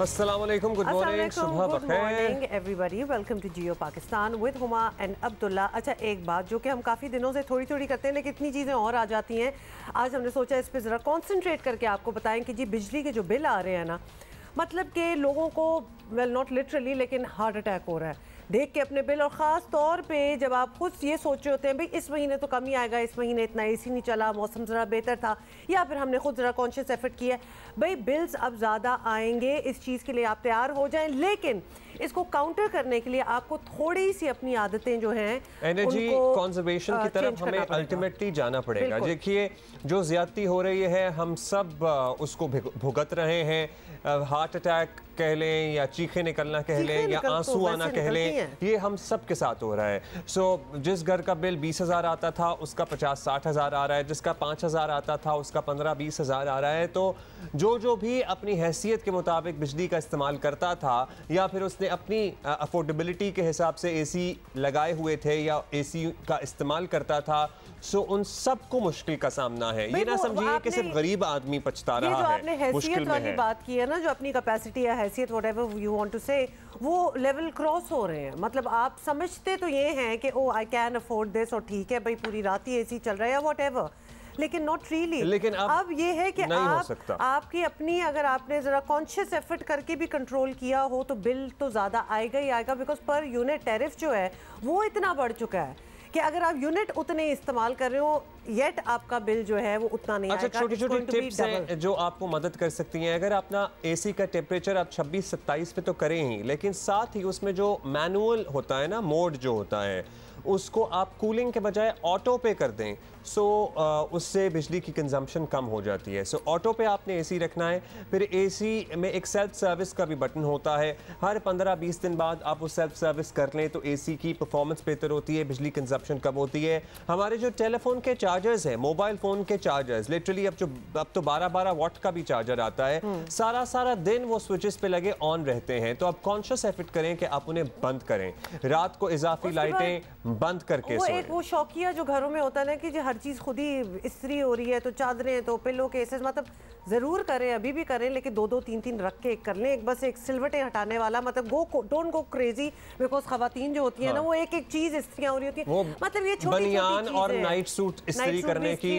अस्सलाम वालेकुम, good morning, सुबह बखैर everybody, welcome to Geo Pakistan with Huma and Abdullah. अच्छा, एक बात जो कि हम काफ़ी दिनों से थोड़ी थोड़ी करते हैं लेकिन इतनी चीज़ें और आ जाती हैं, आज हमने सोचा इस पर ज़रा कॉन्सेंट्रेट करके आपको बताएं कि जी बिजली के जो बिल आ रहे हैं ना, मतलब कि लोगों को वेल नॉट लिटरली लेकिन हार्ट अटैक हो रहा है देख के अपने बिल। और ख़ास तौर पे जब आप खुद ये सोच रहे होते हैं भाई इस महीने तो कम ही आएगा, इस महीने इतना एसी नहीं चला, मौसम ज़रा बेहतर था, या फिर हमने खुद ज़रा कॉन्शियस एफर्ट किया भाई बिल्स अब ज़्यादा आएंगे, इस चीज़ के लिए आप तैयार हो जाएं। लेकिन इसको काउंटर करने के लिए आपको थोड़ी सी अपनी आदतें जो हैं एनर्जी कंजर्वेशन की तरफ हमें अल्टीमेटली जाना पड़ेगा। देखिए, जो ज्यादती हो रही है हम सब उसको भुगत रहे हैं। हार्ट अटैक कह लें या चीखें निकलना कह लें या आंसू आना कह लें, ये हम सब के साथ हो रहा है। सो जिस घर का बिल 20,000 आता था उसका 50-60 हज़ार आ रहा है, जिसका 5,000 आता था उसका 15-20 हज़ार आ रहा है। तो जो भी अपनी हैसियत के मुताबिक बिजली का इस्तेमाल करता था या फिर उसने अपनी अफोर्डेबिलिटी के हिसाब से एसी लगाए हुए थे या एसी का इस्तेमाल करता था, सो उन सबको मुश्किल का सामना है। ये ना समझिए कि सिर्फ गरीब आदमी पछता रहा है, आपने हैसियत वाली बात की है ना, जो अपनी कैपेसिटी या हैसियत व्हाटएवर यू वांट टू से, वो लेवल क्रॉस हो रहे हैं। मतलब आप समझते तो ये हैं कि ओ आई कैन अफोर्ड दिस और ठीक है भाई पूरी रात ही एसी चल रहा है या व्हाटएवर, लेकिन नॉट रियली। लेकिन अब ये है कि आपकी अपनी अगर आपने जरा कॉन्शियस एफर्ट करके भी कंट्रोल किया हो तो बिल तो ज़्यादा आएगा ही आएगा, बिकॉज पर यूनिट टैरिफ जो है वो इतना बढ़ चुका है कि अगर आप यूनिट उतने इस्तेमाल कर रहे हो येट आपका बिल जो है वो उतना नहीं आएगा। छोटी-छोटी टिप्स हैं जो आपको मदद कर सकती हैं। अगर अपना एसी का टेम्परेचर आप 26-27 पे तो करें ही, लेकिन साथ ही उसमें जो मैनुअल होता है ना, मोड जो होता है, उसको आप कूलिंग के बजाय ऑटो पे कर दें। सो उससे बिजली की कंजम्पशन कम हो जाती है। सो ऑटो पे आपने एसी रखना है। फिर एसी में एक सेल्फ सर्विस का भी बटन होता है, हर 15-20 दिन बाद आप वो सेल्फ सर्विस कर लें तो एसी की परफॉर्मेंस बेहतर होती है, बिजली कंजम्पशन कम होती है। हमारे जो टेलीफोन के चार्जर्स हैं, मोबाइल फ़ोन के चार्जर्स, लिटरली अब तो 12-12 वाट का भी चार्जर आता है, सारा दिन वो स्विचेस पे लगे ऑन रहते हैं। तो आप कॉन्शियस एफर्ट करें कि आप उन्हें बंद करें, रात को इजाफी लाइटें बंद करके सोएं। वो शौकिया जो घरों में होता है ना कि हर चीज़ खुद ही इस्त्री हो रही है, तो चादरें तो पिलो केसेस, मतलब ज़रूर करें, अभी भी करें, लेकिन 2-2 3-3 रख के एक कर लें। एक बस एक सिलवटें हटाने वाला, मतलब डोंट गो क्रेजी, बिकॉज खवातीन जो होती है ना वो एक चीज़ इस्त्रियाँ हो रही होती है, मतलब ये छोटी बनियान और नाइट सूट इस्त्री करने की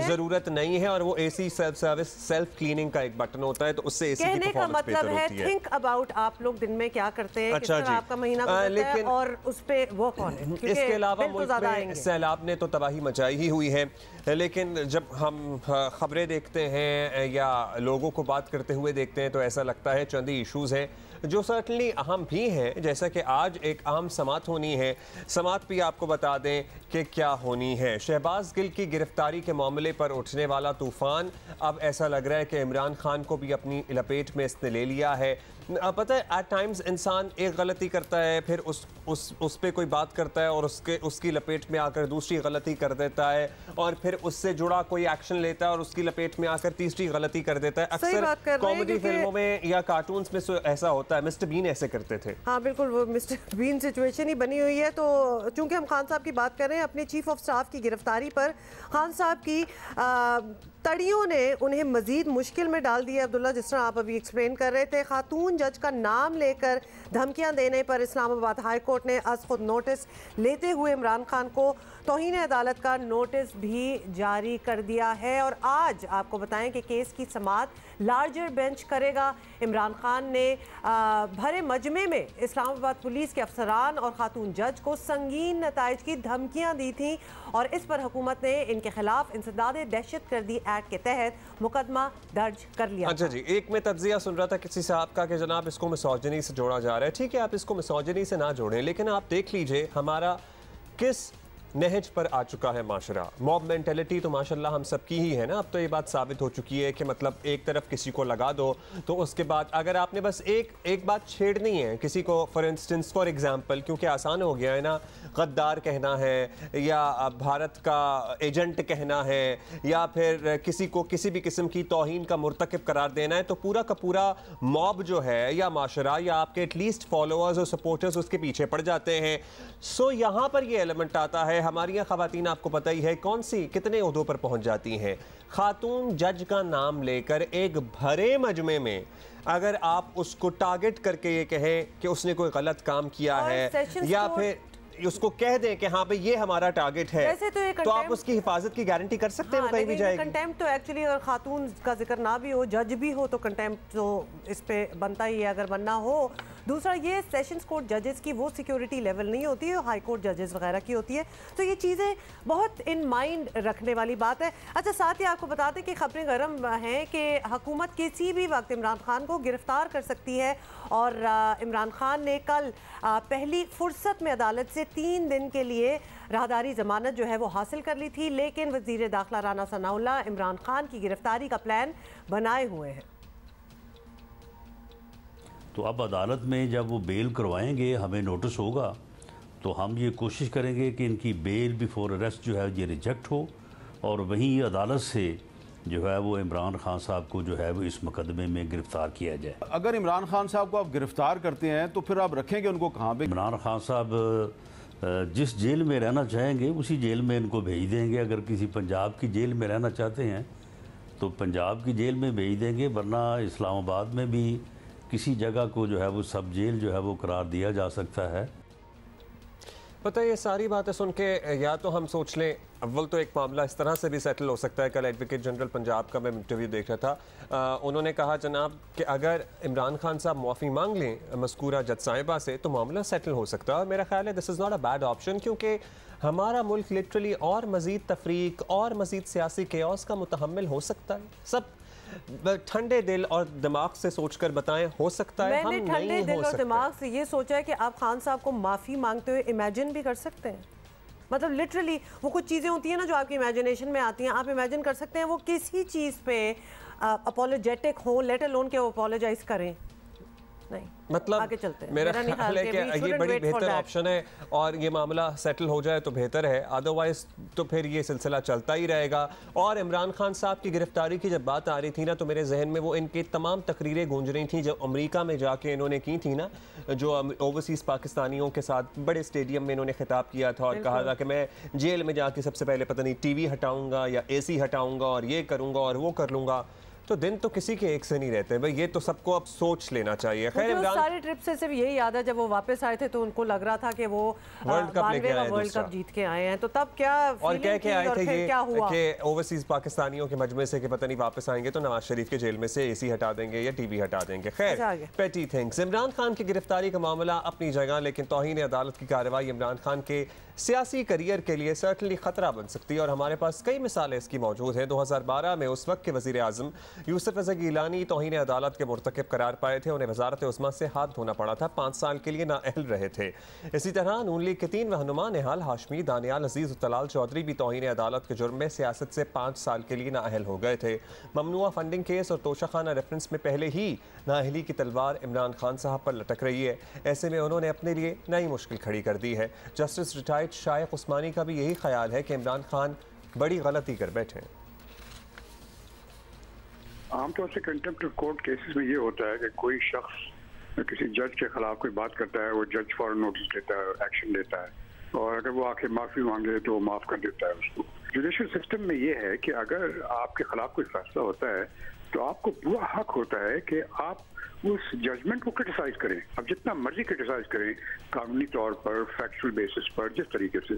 जरूरत नहीं है। और वो AC self service self cleaning का एक बटन होता है, तो उससे एसी की परफॉर्मेंस बेहतर होती है। कहने का मतलब है थिंक अबाउट आप लोग दिन में क्या करते हैं, किस तरह आपका महीना गुजरता है और उस पे वर्क ऑन है। इसके अलावा मुल्क में सैलाब ने तो तबाही मचाई ही हुई है, लेकिन जब हम खबरें देखते हैं या लोगों को बात करते हुए देखते हैं तो ऐसा लगता है चंद इश्यूज़ हैं जो सर्टनली अहम भी हैं। जैसा कि आज एक अहम समात होनी है, समात भी आपको बता दें कि क्या होनी है। शहबाज गिल की गिरफ्तारी के मामले पर उठने वाला तूफ़ान अब ऐसा लग रहा है कि इमरान खान को भी अपनी लपेट में इसने ले लिया है। पता है, एट टाइम्स इंसान एक गलती करता है, फिर उस पे कोई बात करता है और उसकी लपेट में आकर दूसरी गलती कर देता है, और फिर उससे जुड़ा कोई एक्शन लेता है और उसकी लपेट में आकर तीसरी गलती कर देता है। अक्सर कॉमेडी फिल्मों में या कार्टून्स में ऐसा होता है। मिस्टर बीन ऐसे करते थे। हाँ बिल्कुल, वो मिस्टर बीन सिचुएशन ही बनी हुई है। तो चूंकि हम खान साहब की बात कर रहे हैं, अपने चीफ ऑफ स्टाफ की गिरफ्तारी पर खान साहब की तड़ियों ने उन्हें मजीद मुश्किल में डाल दिया। अब्दुल्ला, जिस तरह आप अभी एक्सप्लेन कर रहे थे, खातून जज का नाम लेकर धमकियां देने पर इस्लामाबाद हाई कोर्ट ने आज खुद नोटिस लेते हुए इमरान खान को तौहीन अदालत का नोटिस भी जारी कर दिया है। और आज आपको बताएं कि केस की समाअत लार्जर बेंच करेगा। इमरान खान ने भरे मजमे में इस्लामाबाद पुलिस के अफसरान और खातून जज को संगीन नताइज की धमकियां दी थी, और इस पर हुकूमत ने इनके खिलाफ इंसदाद दहशतगर्दी एक्ट के तहत मुकदमा दर्ज कर लिया। अच्छा जी, एक मैं तज्जिया सुन रहा था किसी साहब का कि जनाब इसको मिसोजिनी से जोड़ा जा रहा है। ठीक है, आप इसको मिसोजिनी से ना जोड़ें, लेकिन आप देख लीजिए हमारा किस नहज पर आ चुका है माशरा। मॉब मेंटेलिटी तो माशाल्लाह हम सबकी ही है ना। अब तो ये बात साबित हो चुकी है कि मतलब एक तरफ किसी को लगा दो तो उसके बाद अगर आपने बस एक बात छेड़नी है किसी को, फॉर एग्जांपल, क्योंकि आसान हो गया है ना, गद्दार कहना है या भारत का एजेंट कहना है या फिर किसी को किसी भी किस्म की तौहीन का मुर्तकिब करार देना है, तो पूरा का पूरा मॉब जो है या माशरा या आपके एटलीस्ट फॉलोअर्स और सपोर्टर्स उसके पीछे पड़ जाते हैं। सो यहाँ पर ये एलिमेंट आता है है। हमारी ख़वातीन आपको पता ही है कौन सी कितने ओहदों पर पहुंच जाती हैं। खातून जज का नाम लेकर एक भरे मजमे में अगर आप उसको टारगेट करके ये कहें कि उसने कोई गलत काम किया है या फिर उसको कह दें कि हाँ भाई ये हमारा टारगेट है, तो आप उसकी हिफाजत की गारंटी कर सकते हैं। वो कहीं भी जाएगी। कंटेम्प्ट तो एक्चुअली अगर खातून का जिक्र ना भी हो, जज भी हो, तो कंटेम्प्ट तो इस पे बनता ही है अगर बनना हो। दूसरा, ये सेशंस कोर्ट जजेस की वो सिक्योरिटी लेवल नहीं होती है, हाई कोर्ट जजेस वगैरह की होती है। तो ये चीज़ें बहुत इन माइंड रखने वाली बात है। अच्छा, साथ ही आपको बता दें कि खबरें गर्म हैं कि हुकूमत किसी भी वक्त इमरान खान को गिरफ्तार कर सकती है। और इमरान खान ने कल पहली फुर्सत में अदालत से 3 दिन के लिए राहदारी जमानत जो है वो हासिल कर ली थी, लेकिन वज़ीर दाखिला राना सनाउल्लाह इमरान खान की गिरफ्तारी का प्लान बनाए हुए हैं। तो अब अदालत में जब वो बेल करवाएंगे, हमें नोटिस होगा, तो हम ये कोशिश करेंगे कि इनकी बेल बिफोर अरेस्ट जो है ये रिजेक्ट हो, और वहीं अदालत से जो है वो इमरान खान साहब को जो है वो इस मुकदमे में गिरफ़्तार किया जाए। अगर इमरान खान साहब को आप गिरफ़्तार करते हैं तो फिर आप रखेंगे उनको कहाँ पे? इमरान खान साहब जिस जेल में रहना चाहेंगे उसी जेल में इनको भेज देंगे। अगर किसी पंजाब की जेल में रहना चाहते हैं तो पंजाब की जेल में भेज देंगे, वरना इस्लामाबाद में भी किसी जगह को जो है वो सब जेल जो है वो करार दिया जा सकता है। पता है, ये सारी बातें सुन के या तो हम सोच लें, अव्वल तो एक मामला इस तरह से भी सेटल हो सकता है। कल एडवोकेट जनरल पंजाब का मैं इंटरव्यू देख रहा था, उन्होंने कहा जनाब कि अगर इमरान खान साहब माफ़ी मांग लें मज़कूरा जज साहिबा से तो मामला सेटल हो सकता है। और मेरा ख्याल है this is not a bad option, क्योंकि हमारा मुल्क लिटरली और मज़ीद तफरीक और मज़ीद सियासी केओस का मुतहम्मिल हो सकता है। सब ठंडे दिल और दिमाग से सोचकर बताएं, हो सकता है हम नहीं हो सकते। मैंने ठंडे दिल और दिमाग से ये सोचा है कि आप खान साहब को माफ़ी मांगते हुए इमेजिन भी कर सकते हैं। मतलब लिटरली वो कुछ चीज़ें होती हैं ना जो आपकी इमेजिनेशन में आती हैं, आप इमेजिन कर सकते हैं वो किसी चीज़ पे अपोलोजेटिक हो, लेट अलोन के वो अपोलोजाइज करें। नहीं, मतलब आगे चलते हैं। मेरा ख्याल है कि ये बड़ी बेहतर ऑप्शन है और ये मामला सेटल हो जाए तो बेहतर है। अदरवाइज तो फिर ये सिलसिला चलता ही रहेगा। और इमरान खान साहब की गिरफ्तारी की जब बात आ रही थी ना, तो मेरे जहन में वो इनकी तमाम तकरीरें गूंज रही थी जब अमेरिका में जाके इन्होंने की थी ना, जो ओवरसीज़ पाकिस्तानियों के साथ बड़े स्टेडियम में इन्होंने खिताब किया था और कहा था कि मैं जेल में जाके सबसे पहले पता नहीं TV हटाऊंगा या AC हटाऊंगा और ये करूंगा और वो कर लूंगा। तो दिन तो किसी के एक से नहीं रहते भाई, ये तो सबको अब सोच लेना चाहिए। खैर, इमरान सारे ट्रिप से सिर्फ यही याद है जब वो वापस आए थे तो उनको लग रहा था कि वो वर्ल्ड कप जीत के आए हैं। तो तब क्या और कह के आए थे ये क्या हुआ कि ओवरसीज पाकिस्तानियों के मजमे से कि पता नहीं वापस आएंगे तो नवाज शरीफ के जेल में से AC हटा देंगे या TV हटा देंगे। खैर, पेटी थिंग्स। इमरान खान की गिरफ्तारी का मामला अपनी जगह, लेकिन तौहीन अदालत की कार्रवाई इमरान खान के सियासी करियर के लिए सर्टनली खतरा बन सकती है और हमारे पास कई मिसालें इसकी मौजूद हैं। 2012 में उस वक्त के वज़ीर आज़म यूसुफ रज़ा गिलानी तौहीन अदालत के मुर्तकिब करार पाए थे। उन्हें वज़ारत उस्मा से हाथ धोना पड़ा था, 5 साल के लिए नाअहल रहे थे। इसी तरह नून लीग के 3 रहनुमा निहाल हाशमी, दानियाल अजीज़ और तलाल चौधरी भी तौहीन अदालत के जुर्म में सियासत से 5 साल के लिए नाअहल हो गए थे। ममनुआ फंडिंग केस और तोशाखाना रेफरेंस में पहले ही नाअहली की तलवार इमरान खान साहब पर लटक रही है। ऐसे में उन्होंने अपने लिए नई मुश्किल खड़ी कर दी है। जस्टिस रिटायर्ड शाइख उस्मानी का भी यही ख्याल है कि इमरान खान बड़ी गलती कर बैठे हैं। आमतौर से कंटेम्प्ट ऑफ कोर्ट केसेस में ये होता है कि कोई शख्स किसी जज के खिलाफ कोई बात करता है, वो जज फौरन नोटिस लेता है, एक्शन लेता है, और अगर वो आके माफी मांगे तो वो माफ कर देता है उसको। जुडिशियल सिस्टम में ये है कि अगर आपके खिलाफ कोई फैसला होता है तो आपको पूरा हक होता है कि आप उस जजमेंट को क्रिटिसाइज करें। अब जितना मर्जी क्रिटिसाइज करें, कानूनी तौर पर, फैक्चुअल बेसिस पर, जिस तरीके से,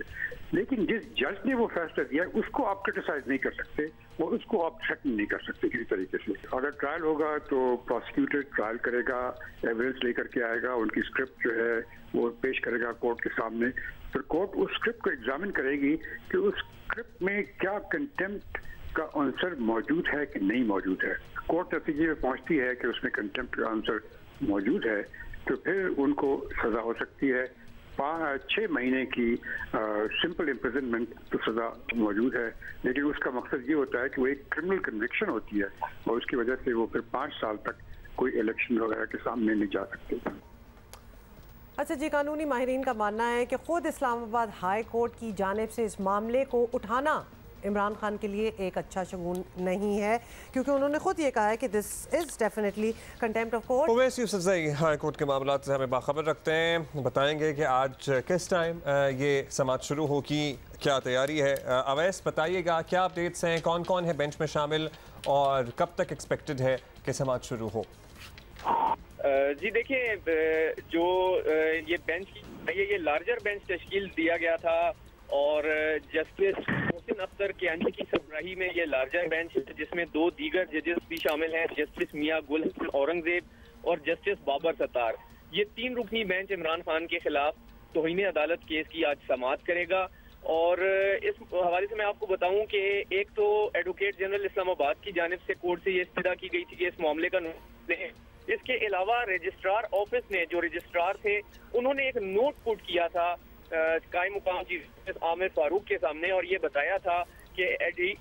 लेकिन जिस जज ने वो फैसला दिया है उसको आप क्रिटिसाइज नहीं कर सकते और उसको आप थ्रेटन नहीं कर सकते किसी तरीके से। अगर ट्रायल होगा तो प्रोसिक्यूटर ट्रायल करेगा, एविडेंस लेकर के आएगा, उनकी स्क्रिप्ट जो है वो पेश करेगा कोर्ट के सामने। फिर कोर्ट उस स्क्रिप्ट को एग्जामिन करेगी कि उस स्क्रिप्ट में क्या कंटेम्प्ट का आंसर मौजूद है कि नहीं मौजूद है। कोर्ट नतीजे में पहुंचती है कि उसमें कंटेम्प्ट का आंसर मौजूद है तो फिर उनको सजा हो सकती है 6 महीने की सिंपल इम्प्रिजनमेंट तो सजा मौजूद है, लेकिन उसका मकसद ये होता है कि वो एक क्रिमिनल कन्विक्शन होती है और उसकी वजह से वो फिर 5 साल तक कोई इलेक्शन वगैरह के सामने नहीं जा सकते। अच्छा जी, कानूनी माहिरीन का मानना है कि खुद इस्लामाबाद हाई कोर्ट की जानिब से इस मामले को उठाना इमरान खान के लिए एक अच्छा शगुन नहीं है, क्योंकि उन्होंने खुद ये कहा है कि this is definitely contempt of court. Owaisi Yousafzai high court के मामला से हमें बाखबर रखते हैं, बताएंगे कि आज किस टाइम ये समाअत शुरू होगी, क्या तैयारी है। अवैस बताइएगा क्या अपडेट्स हैं, कौन कौन है बेंच में शामिल और कब तक एक्सपेक्टेड है कि समाअत शुरू हो। जी देखिए, जो ये बेंच ये लार्जर बेंच तश्कील दिया गया था और जस्टिस मोहसिन अख्तर कियानी की सरबराही में ये लार्जर बेंच जिसमें 2 दीगर जजेस भी शामिल हैं, जस्टिस मियां गुल हसन औरंगजेब और जस्टिस बाबर सत्तार। ये 3 रुकनी बेंच इमरान खान के खिलाफ तौहीन अदालत केस की आज समाअत करेगा। और इस हवाले से मैं आपको बताऊं कि एक तो एडवोकेट जनरल इस्लामाबाद की जानिब से कोर्ट से ये इस्तदा की गई थी कि इस मामले का इसके अलावा रजिस्ट्रार ऑफिस ने, जो रजिस्ट्रार थे, उन्होंने एक नोट पुट किया था कायम मुकाम चीफ आमिर फारूक के सामने और ये बताया था कि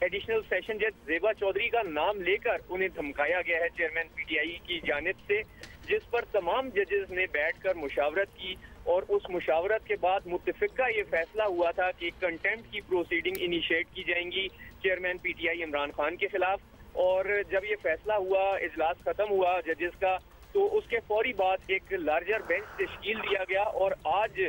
एडिशनल सेशन जज ज़ेबा चौधरी का नाम लेकर उन्हें धमकाया गया है चेयरमैन पीटीआई की जानिब से, जिस पर तमाम जजेस ने बैठकर मुशावरत की और उस मुशावरत के बाद मुत्तफिका ये फैसला हुआ था कि कंटेम्प्ट की प्रोसीडिंग इनिशिएट की जाएंगी चेयरमैन पीटीआई इमरान खान के खिलाफ। और जब ये फैसला हुआ, इजलास खत्म हुआ जजेस का, तो उसके फौरी बाद एक लार्जर बेंच तश्कील दिया गया और आज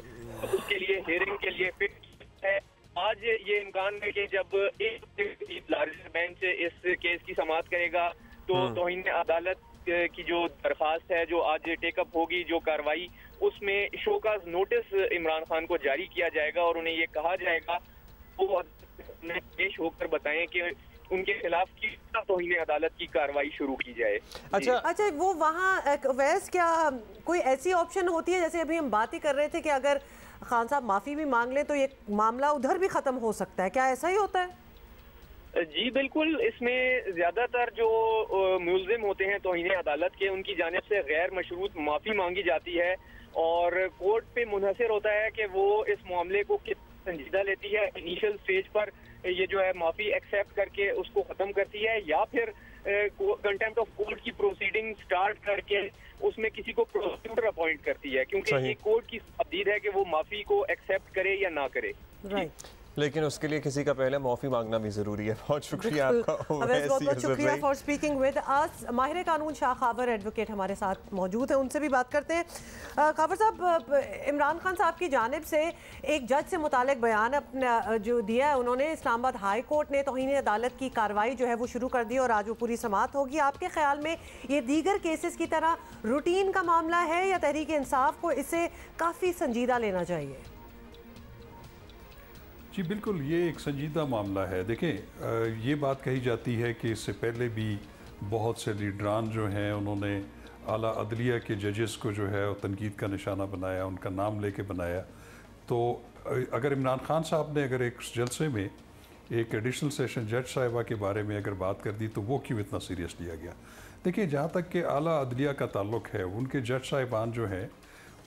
उसके लिए हियरिंग के लिए फिक्स है। आज ये इम्कान है कि जब एक लार्जर बेंच इस केस की समाअत करेगा तो तौहीन अदालत की जो दरखास्त है जो आज टेकअप होगी, जो कार्रवाई, उसमें शोकाज नोटिस इमरान खान को जारी किया जाएगा और उन्हें ये कहा जाएगा वो पेश होकर बताएं कि उनके खिलाफ की तौहीन अदालत की कार्रवाई शुरू की जाए। अच्छा, वो वहाँ वैस क्या कोई ऐसी ऑप्शन होती है, जैसे अभी हम बात ही कर रहे थे कि अगर खान साहब माफ़ी भी मांग लें तो ये मामला उधर भी ख़त्म हो सकता है, क्या ऐसा ही होता है? जी बिल्कुल, इसमें ज़्यादातर जो मुलजिम होते हैं तौहीन अदालत के, उनकी जानिब से गैर मशरूत माफ़ी मांगी जाती है और कोर्ट पे मुनहसर होता है कि वो इस मामले को किस संजीदा लेती है। इनिशियल स्टेज पर ये जो है माफ़ी एक्सेप्ट करके उसको ख़त्म करती है या फिर कंटेम्प्ट ऑफ कोर्ट की प्रोसीडिंग स्टार्ट करके उसमें किसी को प्रोसिक्यूटर अपॉइंट करती है, क्योंकि ये कोर्ट की तब्दील है कि वो माफ़ी को एक्सेप्ट करे या ना करे। राइट, लेकिन उसके लिए किसी का पहले माफ़ी मांगना भी ज़रूरी है। बहुत शुक्रिया आपका। बहुत शुक्रिया फॉर स्पीकिंग विद अस। माहिर कानून शाह खावर एडवोकेट हमारे साथ मौजूद है, उनसे भी बात करते हैं। खावर साहब, इमरान खान साहब की जानिब से एक जज से मुतालिक बयान अपना जो दिया है उन्होंने, इस्लामाबाद हाई कोर्ट ने तौहीन अदालत की कार्रवाई जो है वो शुरू कर दी और आज वो पूरी समाअत होगी। आपके ख्याल में ये दीगर केसेस की तरह रूटीन का मामला है या तहरीक इंसाफ को इसे काफ़ी संजीदा लेना चाहिए? जी बिल्कुल, ये एक संजीदा मामला है। देखें, ये बात कही जाती है कि इससे पहले भी बहुत से लीडरान जो हैं उन्होंने आला अदलिया के जजेस को जो है तनकीद का निशाना बनाया, उनका नाम लेके बनाया। तो अगर इमरान खान साहब ने अगर एक जलसे में एक एडिशनल सेशन जज साहिबा के बारे में अगर बात कर दी तो वो क्यों इतना सीरियस लिया गया? देखिए, जहाँ तक कि आला अदलिया का ताल्लुक है, उनके जज साहिबान जो हैं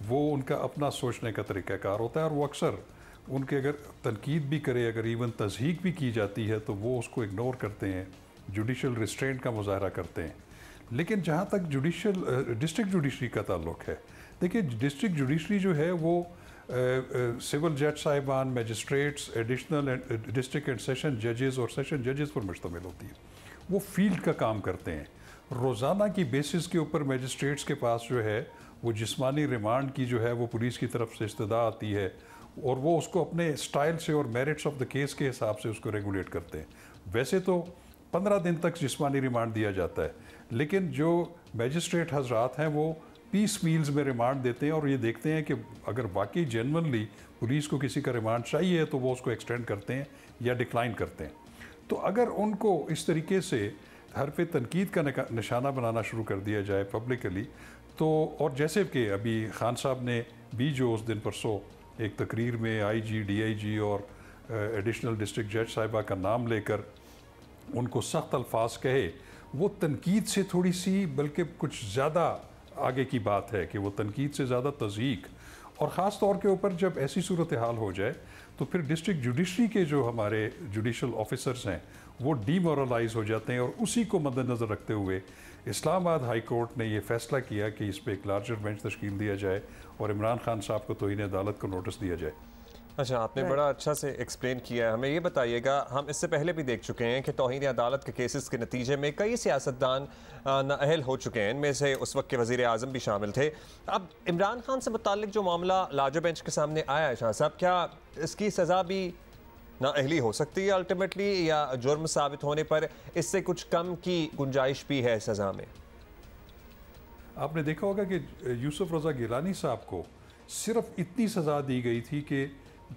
वो उनका अपना सोचने का तरीक़ाकार होता है और वो अक्सर उनके अगर तनकीद भी करे, अगर इवन तज़हीक भी की जाती है तो वो उसको इग्नोर करते हैं, जुडिशल रिस्ट्रेंट का मुजाहरा करते हैं। लेकिन जहाँ तक डिस्ट्रिक्ट जुडिशरी का ताल्लुक है, देखिए डिस्ट्रिक्ट जुडिशरी जो है वो सिविल जज साहिबान, magistrates, additional district and session जजेस और सेशन जजेस पर मुश्तमिल होती है। वो फील्ड का काम करते हैं। रोज़ाना की बेसिस के ऊपर मजिस्ट्रेट्स के पास जो है वो जिस्मानी रिमांड की जो है वो पुलिस की तरफ से इस्तदा आती है और वो उसको अपने स्टाइल से और मेरिट्स ऑफ द केस के हिसाब से उसको रेगुलेट करते हैं। वैसे तो 15 दिन तक जिस्मानी रिमांड दिया जाता है, लेकिन जो मैजिस्ट्रेट हजरात हैं वो पीस मील्स में रिमांड देते हैं और ये देखते हैं कि अगर वाकई जेन्युइनली पुलिस को किसी का रिमांड चाहिए तो वो उसको एक्सटेंड करते हैं या डिक्लाइन करते हैं। तो अगर उनको इस तरीके से हर पे तनकीद का निशाना बनाना शुरू कर दिया जाए पब्लिकली, तो और जैसे कि अभी खान साहब ने भी जो उस दिन परसों एक तकरीर में आईजी, डीआईजी और एडिशनल डिस्ट्रिक्ट जज साहिबा का नाम लेकर उनको सख्त अल्फाज कहे, वो तनकीद से थोड़ी सी बल्कि कुछ ज़्यादा आगे की बात है कि वो तनकीद से ज़्यादा तज़हीक, और ख़ास तौर के ऊपर जब ऐसी सूरत हाल हो जाए तो फिर डिस्ट्रिक्ट जुडिशरी के जो हमारे जुडिशल ऑफिसर्स हैं वो डीमोरलाइज हो जाते हैं। और उसी को मद्देनज़र रखते हुए इस्लामाबाद हाई कोर्ट ने ये फ़ैसला किया कि इस पर एक लार्जर बेंच तश्कील दिया जाए और इमरान खान साहब को तौहीन अदालत को नोटिस दिया जाए। अच्छा, आपने बड़ा अच्छा से एक्सप्लेन किया है। हमें ये बताइएगा, हम इससे पहले भी देख चुके हैं कि तौहीन अदालत के केसेस के नतीजे में कई सियासतदान नाअहल हो चुके हैं, इनमें से उस वक्त के वज़ीर आज़म भी शामिल थे। अब इमरान खान से मुताल्लिक जो मामला लार्जर बेंच के सामने आया है शाह साहब, क्या इसकी सज़ा भी नाअहली हो सकती है अल्टीमेटली, या जुर्म साबित होने पर इससे कुछ कम की गुंजाइश भी है सज़ा में? आपने देखा होगा कि यूसुफ रज़ा गिलानी साहब को सिर्फ इतनी सज़ा दी गई थी कि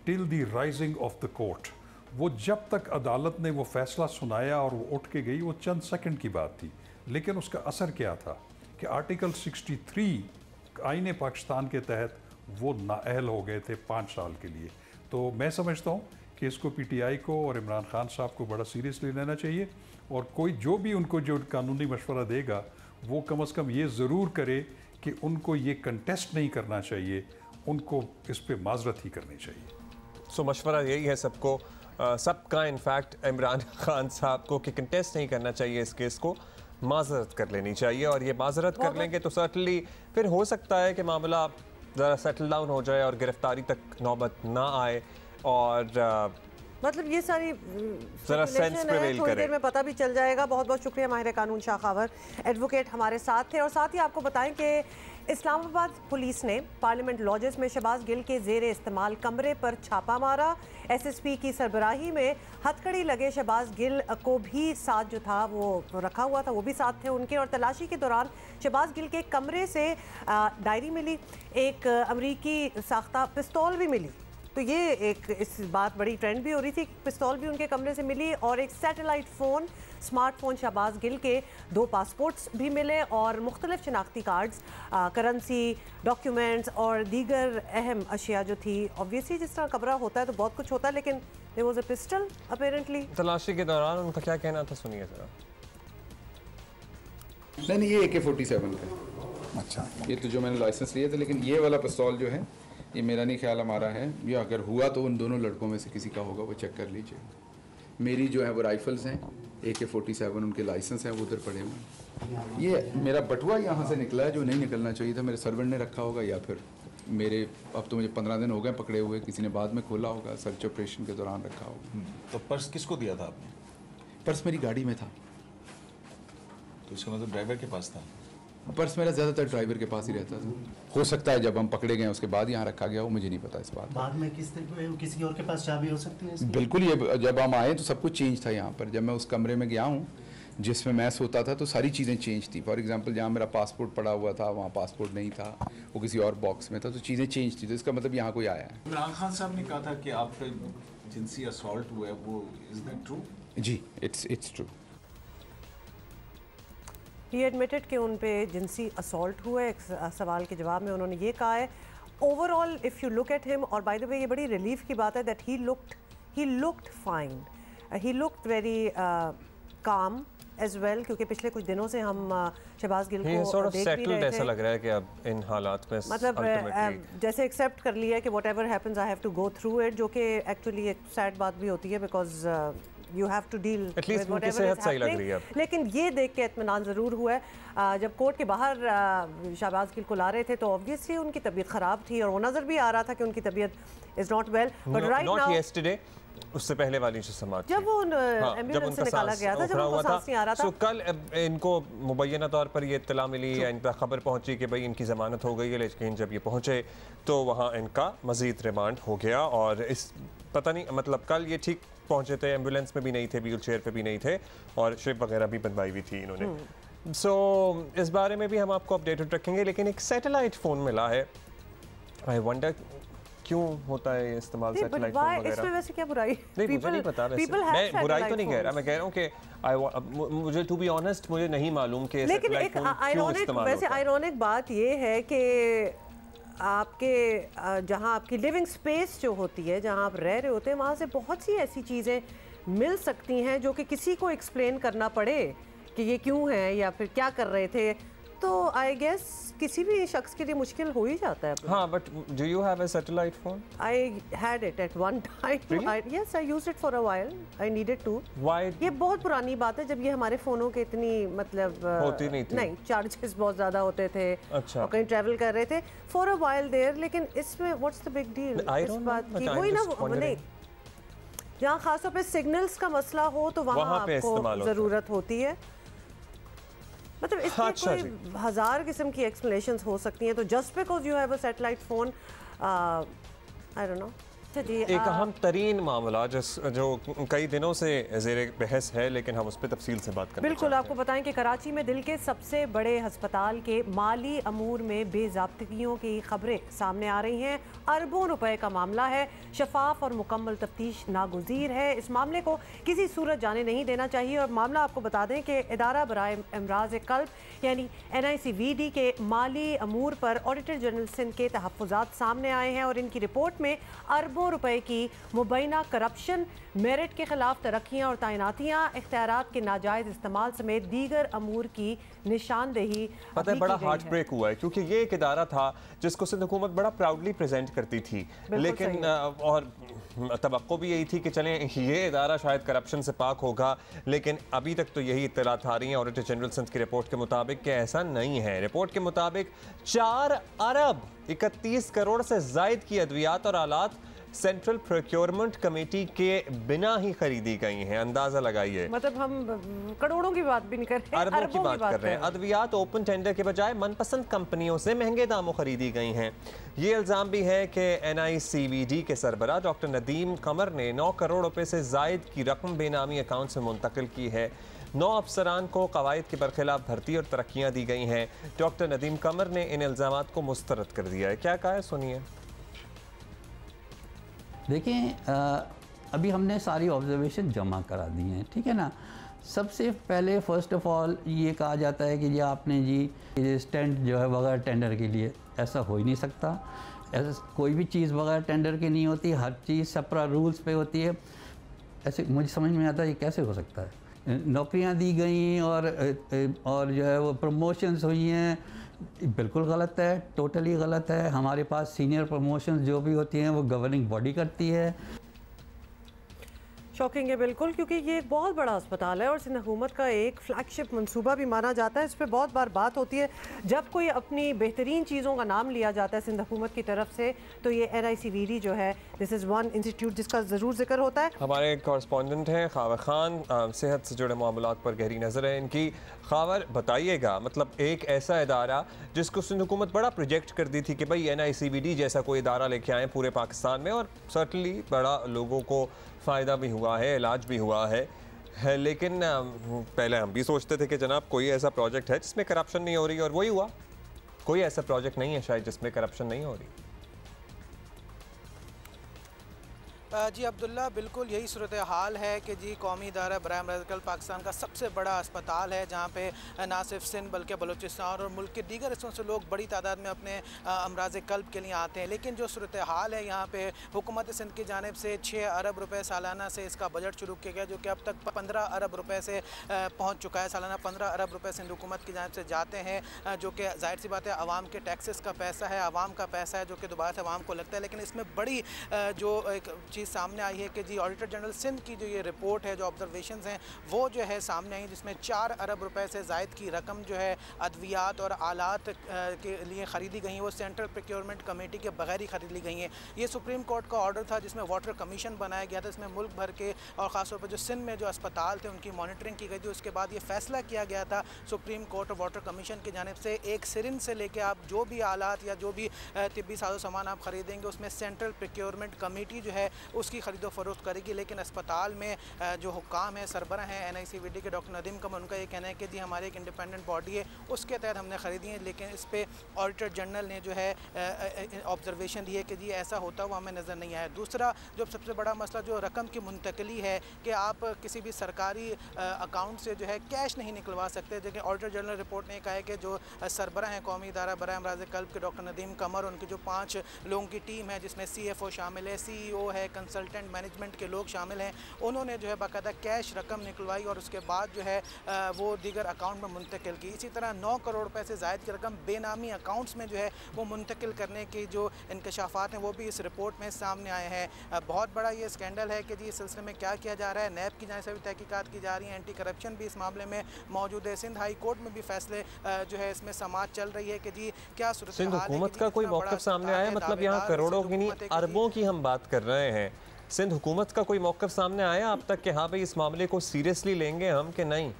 till the rising of the court, वो जब तक अदालत ने वो फैसला सुनाया और वो उठ के गई, वो चंद सेकंड की बात थी, लेकिन उसका असर क्या था कि आर्टिकल 63 आईने पाकिस्तान के तहत वो नाअहल हो गए थे 5 साल के लिए। तो मैं समझता हूँ कि इसको PTI को और इमरान खान साहब को बड़ा सीरियसली लेना चाहिए, और कोई जो भी उनको जो कानूनी मशवरा देगा वो कम अज़ कम ये ज़रूर करे कि उनको ये कंटेस्ट नहीं करना चाहिए, उनको इस पे माजरत ही करनी चाहिए। सो मशवरा यही है सबको, सबका इनफैक्ट इमरान खान साहब को कि कंटेस्ट नहीं करना चाहिए इस केस को, माजरत कर लेनी चाहिए, और ये माजरत कर लेंगे तो सर्टनली फिर हो सकता है कि मामला ज़रा सेटल डाउन हो जाए और गिरफ्तारी तक नौबत ना आए, और मतलब ये सारी जरा सेंस प्रिवेल थोड़ी करे। देर में पता भी चल जाएगा। बहुत बहुत शुक्रिया माहिर कानून शाह खावर एडवोकेट हमारे साथ थे। और साथ ही आपको बताएं कि इस्लामाबाद पुलिस ने पार्लियामेंट लॉजेस में शहबाज गिल के ज़ेरे इस्तेमाल कमरे पर छापा मारा। SSP की सरबराही में हथकड़ी लगे शहबाज गिल को भी साथ जो था वो रखा हुआ था, वो भी साथ थे उनके। और तलाशी के दौरान शहबाज गिल के कमरे से डायरी मिली, एक अमरीकी साख्ता पिस्तौल भी मिली। तो ये एक इस बात बड़ी ट्रेंड भी हो रही थी, पिस्तौल भी उनके कमरे से मिली, और एक satellite phone, smartphone Shahbaz Gill के, 2 पासपोर्ट्स भी मिले, और मुख्तलिफ शनाख्ती कार्ड्स, करेंसी, डॉक्यूमेंट्स और दीगर अहम अशिया जो थी। ऑब्वियसली जिस तरह कमरा होता है तो बहुत कुछ होता है, लेकिन there was a pistol apparently. तलाशी के दौरान उनका क्या कहना था, सुनिए जरा। नहीं, ये AK-47 का। अच्छा, ये तो जो मैंने लाइसेंस लिया था, लेकिन ये वाला पिस्तौल जो है ये मेरा नहीं ख्याल हमारा है, या अगर हुआ तो उन दोनों लड़कों में से किसी का होगा, वो चेक कर लीजिए। मेरी जो है वो राइफल्स हैं, AK-47 उनके लाइसेंस हैं, वो उधर पड़े हुए। ये मेरा बटुआ यहाँ से निकला है जो नहीं निकलना चाहिए था, मेरे सर्वेंट ने रखा होगा, या फिर मेरे, अब तो मुझे 15 दिन हो गए पकड़े हुए, किसी ने बाद में खोला होगा, सर्च ऑपरेशन के दौरान रखा होगा। तो पर्स किसको दिया था आपने? पर्स मेरी गाड़ी में था। तो इसका मतलब ड्राइवर के पास था? पर्स मेरा ज़्यादातर ड्राइवर के पास ही रहता था। हो सकता है जब हम पकड़े गए उसके बाद यहाँ रखा गया हो, मुझे नहीं पता इस बात। बाद में किसी और के पास चाबी हो सकती है इसकी? बिल्कुल, ये जब हम आए तो सब कुछ चेंज था यहाँ पर। जब मैं उस कमरे में गया हूँ जिसमें मैं सोता था तो सारी चीज़ें चेंज थी। फॉर एग्जांपल जहाँ मेरा पासपोर्ट पड़ा हुआ था वहाँ पासपोर्ट नहीं था, वो किसी और बॉक्स में था, तो चीज़ें चेंज थी। तो इसका मतलब यहाँ कोई आया है। इमरान खान साहब ने कहा था कि आप पे जिनसी असॉल्ट हुआ है, वो इज दैट ट्रू? जी, इट्स ट्रू। ही एडमिटेड कि उन पे जिनसी असॉल्ट हुआ है। एक सवाल के जवाब में उन्होंने ये कहा है। Overall if you look at him, और बाय द वे ये बड़ी रिलीफ की बात है that he looked fine, he looked very calm as well, क्योंकि पिछले कुछ दिनों से हम शहबाज गिल को देख भी रहे थे। ऐसा लग रहा है कि अब इन हालात में मतलब जैसे एक्सेप्ट कर लिया कि whatever happens I have to go through it, जो कि एक्चुअली एक सैड बात भी होती है, because you have to deal with whatever is happening. लेकिन ये देख के इत्मीनान ज़रूर हुआ है। जब कोर्ट के बाहर शहबाज गिल को ला रहे थे तो ऑब्वियसली उनकी तबीयत ख़राब थी, और वो नज़र भी आ रहा था कि उनकी तबीयत is not well. But right now, yesterday, उससे पहले वाली जो समाज जब वो एम्बुलेंस से निकाला गया था, जब उनको सांस नहीं आ रहा था, तो कल इनको मुबैना तौर पर ये इत्तला मिली या इन पर खबर पहुंची कि भाई इनकी ज़मानत हो गई है, लेकिन जब ये पहुंचे तो वहाँ इनका मज़ीद रिमांड हो गया। और इस पता नहीं, मतलब कल ये ठीक पहुंचे थे, एम्बुलेंस में भी नहीं थे, व्हील चेयर पे भी नहीं थे, और शिप वगैरह भी बनवाई हुई थी इन्होंने। सो इस बारे में भी हम आपको अपडेटेड रखेंगे। लेकिन एक सैटेलाइट फ़ोन मिला है, आई वंडर क्यों होता है ये इस्तेमाल सैटेलाइट फोन वगैरह? इसमें वैसे क्या बुराई? नहीं, मुझे नहीं पता। वैसे मैं बुराई तो नहीं कह रहा, मैं कह रहा हूँ कि मुझे टू बी ऑनेस्ट मुझे नहीं मालूम कि लेकिन एक आयरॉनिक बात ये है कि आपके जहाँ आपकी लिविंग स्पेस जो होती है, जहाँ आप रह रहे होते हैं, वहाँ से बहुत सी ऐसी चीज़ें मिल सकती हैं जो कि किसी को एक्सप्लेन करना पड़े कि ये क्यों है या फिर क्या कर रहे थे। तो आई गेस किसी भी शख्स के लिए मुश्किल हो ही जाता है। हाँ, but do you have a satellite phone? I had it at one time. Yes, I used it for a while. I needed to. Why? ये बहुत पुरानी बात है, जब ये हमारे फ़ोनों के इतनी मतलब होती नहीं थी। नहीं, चार्जेस बहुत ज़्यादा होते थे। अच्छा। और कहीं ट्रैवल कर रहे थे फॉर अ व्हाइल देयर, लेकिन इसमें व्हाट्स द बिग डील इस बात की? वही ना, नहीं, जहाँ खासतौर पे सिग्नल्स का मसला हो तो वहाँ आपको ज़रूरत होती है। मतलब इसमें कोई हज़ार किस्म की एक्सप्लेनेशंस हो सकती हैं। तो just because you have a satellite phone, I don't know. एक अहम तरीन मामला जो कई दिनों से ज़ेरे बहस है, लेकिन हम उस पर तफसील से बात करें। बिल्कुल, आपको बताएं कि कराची में दिल के सबसे बड़े अस्पताल के माली अमूर में बेज़ाब्तगियों की खबरें सामने आ रही हैं। अरबों रुपए का मामला है, शफाफ और मुकम्मल तफ्तीश नागुज़ीर है। इस मामले को किसी सूरत जाने नहीं देना चाहिए। और मामला आपको बता दें कि इदारा बराए अमराज़ क़ल्ब यानी NICVD के माली अमूर पर ऑडिटर जनरल सिंध के तहफ़्फ़ुज़ात सामने आए हैं और इनकी रिपोर्ट में अरबों रुपए की मुबैना करप्शन, मेरिट के खिलाफ तरक्कियां और तैनातियां, इख्तियारात के नाजायज़ इस्तेमाल समेत दीगर अमूर की निशानदेही। पता है, बड़ा हार्ट ब्रेक हुआ है क्योंकि ये एक इदारा था जिसको सिंध हुकूमत बड़ा प्राउडली प्रेजेंट करती थी, लेकिन और तवक्को भी यही थी कि चलें ये इदारा शायद करप्शन से पाक होगा, लेकिन अभी तक तो यही इत्तलात आ रही हैं ऑडिटर जनरल सिंध की रिपोर्ट के मुताबिक कि ऐसा नहीं है। रिपोर्ट के मुताबिक 4 अरब 31 करोड़ से ज़ायद की अद्वियात और आलात सेंट्रल प्रोक्योरमेंट कमेटी के बिना ही खरीदी गई हैं। अंदाजा लगाइए, मतलब हम करोड़ों की बात भी नहीं कर रहे, अरबों की बात कर रहे हैं। अद्वियात ओपन टेंडर के बजाय मनपसंद कंपनियों से महंगे दामों खरीदी गई हैं। ये इल्ज़ाम भी है कि NICVD के सरबराह डॉक्टर नदीम कमर ने 9 करोड़ रुपए से ज़ायद की रकम बेनामी अकाउंट से मुंतकिल की है। 9 अफसरान को कवायद के बरखिलाफ भर्ती और तरक्कियाँ दी गई हैं। डॉक्टर नदीम कमर ने इन इल्ज़ामात को मुस्तरद कर दिया है। क्या कहा है, सुनिए। देखें, अभी हमने सारी ऑब्जर्वेशन जमा करा दी हैं, ठीक है ना। सबसे पहले फर्स्ट ऑफ ऑल ये कहा जाता है कि जी आपने जी स्टैंड जो है बगैर टेंडर के लिए, ऐसा हो ही नहीं सकता। ऐसा कोई भी चीज़ बगैर टेंडर की नहीं होती, हर चीज़ सेपरा रूल्स पे होती है। ऐसे मुझे समझ में आता है ये कैसे हो सकता है। नौकरियां दी गई और जो है वो प्रमोशंस हुई हैं, बिल्कुल गलत है, टोटली गलत है। हमारे पास सीनियर प्रमोशंस जो भी होती हैं वो गवर्निंग बॉडी करती है। शॉकिंग है बिल्कुल, क्योंकि ये एक बहुत बड़ा अस्पताल है और सिंध हुकूमत का एक फ्लैगशिप मंसूबा भी माना जाता है। इस पर बहुत बार बात होती है जब कोई अपनी बेहतरीन चीज़ों का नाम लिया जाता है सिंध हुकूमत की तरफ से, तो ये NICVD जो है, दिस इज़ वन इंस्टीट्यूट जिसका ज़रूर जिक्र होता है। हमारे कॉरेस्पॉन्डेंट हैं खावर खान, सेहत से जुड़े मामलात पर गहरी नज़र है इनकी। खावर, बताइएगा, मतलब एक ऐसा इदारा जिसको सिंध हुकूमत बड़ा प्रोजेक्ट कर दी थी कि भाई NICVD जैसा कोई इदारा लेके आए पूरे पाकिस्तान में, और सर्टनली बड़ा लोगों को फ़ायदा भी हुआ है, इलाज भी हुआ है, लेकिन पहले हम भी सोचते थे कि जनाब कोई ऐसा प्रोजेक्ट है जिसमें करप्शन नहीं हो रही, और वही हुआ। कोई ऐसा प्रोजेक्ट नहीं है शायद जिसमें करप्शन नहीं हो रही। जी अब्दुल्ला, बिल्कुल यही सूरत हाल है कि जी कौमी इदारा बराए अमराज़ क़ल्ब पाकिस्तान का सबसे बड़ा अस्पताल है, जहाँ पे ना सिर्फ सिंध बल्कि बलूचिस्तान और मुल्क के दीगर हिस्सों से लोग बड़ी तादाद में अपने अमराज़ क़ल्ब के लिए आते हैं। लेकिन जो सूरत हाल है यहाँ पे, हुकूमत सिंध की जानिब से 6 अरब रुपए सालाना से इसका बजट शुरू किया गया, जो कि अब तक 15 अरब रुपए से पहुँच चुका है। सालाना 15 अरब रुपए सिंध हुकूमत की जानिब से जाते हैं, जो कि जाहिर सी बात है आवाम के टैक्सेस का पैसा है, आवाम का पैसा है, जो कि दोबारा से आवाम को लगता है। लेकिन इसमें बड़ी जो एक चीज़ सामने आई है कि जी ऑडिटर जनरल सिंध की जो ये रिपोर्ट है, जो ऑब्जर्वेशंस हैं वो जो है सामने आई, जिसमें 4 अरब रुपए से ज़ायद की रकम जो है अद्वियात और आलात के लिए ख़रीदी गई हैं, वो सेंट्रल प्रोक्योरमेंट कमेटी के बगैर ही ख़रीद ली गई हैं। ये सुप्रीम कोर्ट का ऑर्डर था जिसमें वाटर कमीशन बनाया गया था, इसमें मुल्क भर के और ख़ासतौर पर जो सिंध में जो अस्पताल थे उनकी मॉनिटरिंग की गई थी। उसके बाद ये फैसला किया गया था सुप्रीम कोर्ट और वाटर कमीशन की जानिब से, एक सिरिंज से लेकर आप जो भी आलात या जो भी तिब्बी साजो सामान आप ख़रीदेंगे उसमें सेंट्रल प्रोक्योरमेंट कमेटी जो है उसकी खरीदो फरोख्त करेगी। लेकिन अस्पताल में जो हुक्काम है, सरबरा हैं NICVD के डॉक्टर नदीम कमर, उनका ये कहना है कि जी हमारी एक इंडिपेंडेंट बॉडी है, उसके तहत हमने ख़रीदी है। लेकिन इस पर ऑडिटर जनरल ने जो है ऑब्जर्वेशन दी है कि जी ऐसा होता हुआ हमें नज़र नहीं आया। दूसरा जो सबसे बड़ा मसला जो रकम की मुंतकली है कि आप किसी भी सरकारी अकाउंट से जो है कैश नहीं निकलवा सकते। लेकिन ऑडिटर जनरल रिपोर्ट ने कहा है कि जो सरबरा हैं कौमी इदारा बराए अमराज़ क़ल्ब के डॉक्टर नदीम कमर, उनकी जो 5 लोगों की टीम है जिसमें CFO शामिल है, CEO है, कंसल्टेंट मैनेजमेंट के लोग शामिल हैं, उन्होंने जो है बाकायदा कैश रकम निकलवाई और उसके बाद जो है वो दीगर अकाउंट में मुंतकिल की। इसी तरह 9 करोड़ रुपए से ज़ायद की रकम बेनामी अकाउंट्स में जो है वो मुंतकिल करने की जो इंकशाफात हैं वो भी इस रिपोर्ट में सामने आए हैं। बहुत बड़ा ये स्कैंडल है कि जी इस सिलसिले में क्या किया जा रहा है। नैब की जानिब से भी तहकीकात की जा रही है, एंटी करप्शन भी इस मामले में मौजूद है। सिंध हाई कोर्ट में भी फैसले जो है इसमें समाअत चल रही है कि जी क्या सूरत सिंध हुकूमत का कोई मौक़िफ़ सामने आया, मतलब यहाँ करोड़ों की नहीं अरबों की हम बात कर रहे हैं, सिंध हुकूमत का कोई मौक़िफ़ सामने आया अब तक कि हाँ भाई इस मामले को सीरियसली लेंगे हम कि नहीं?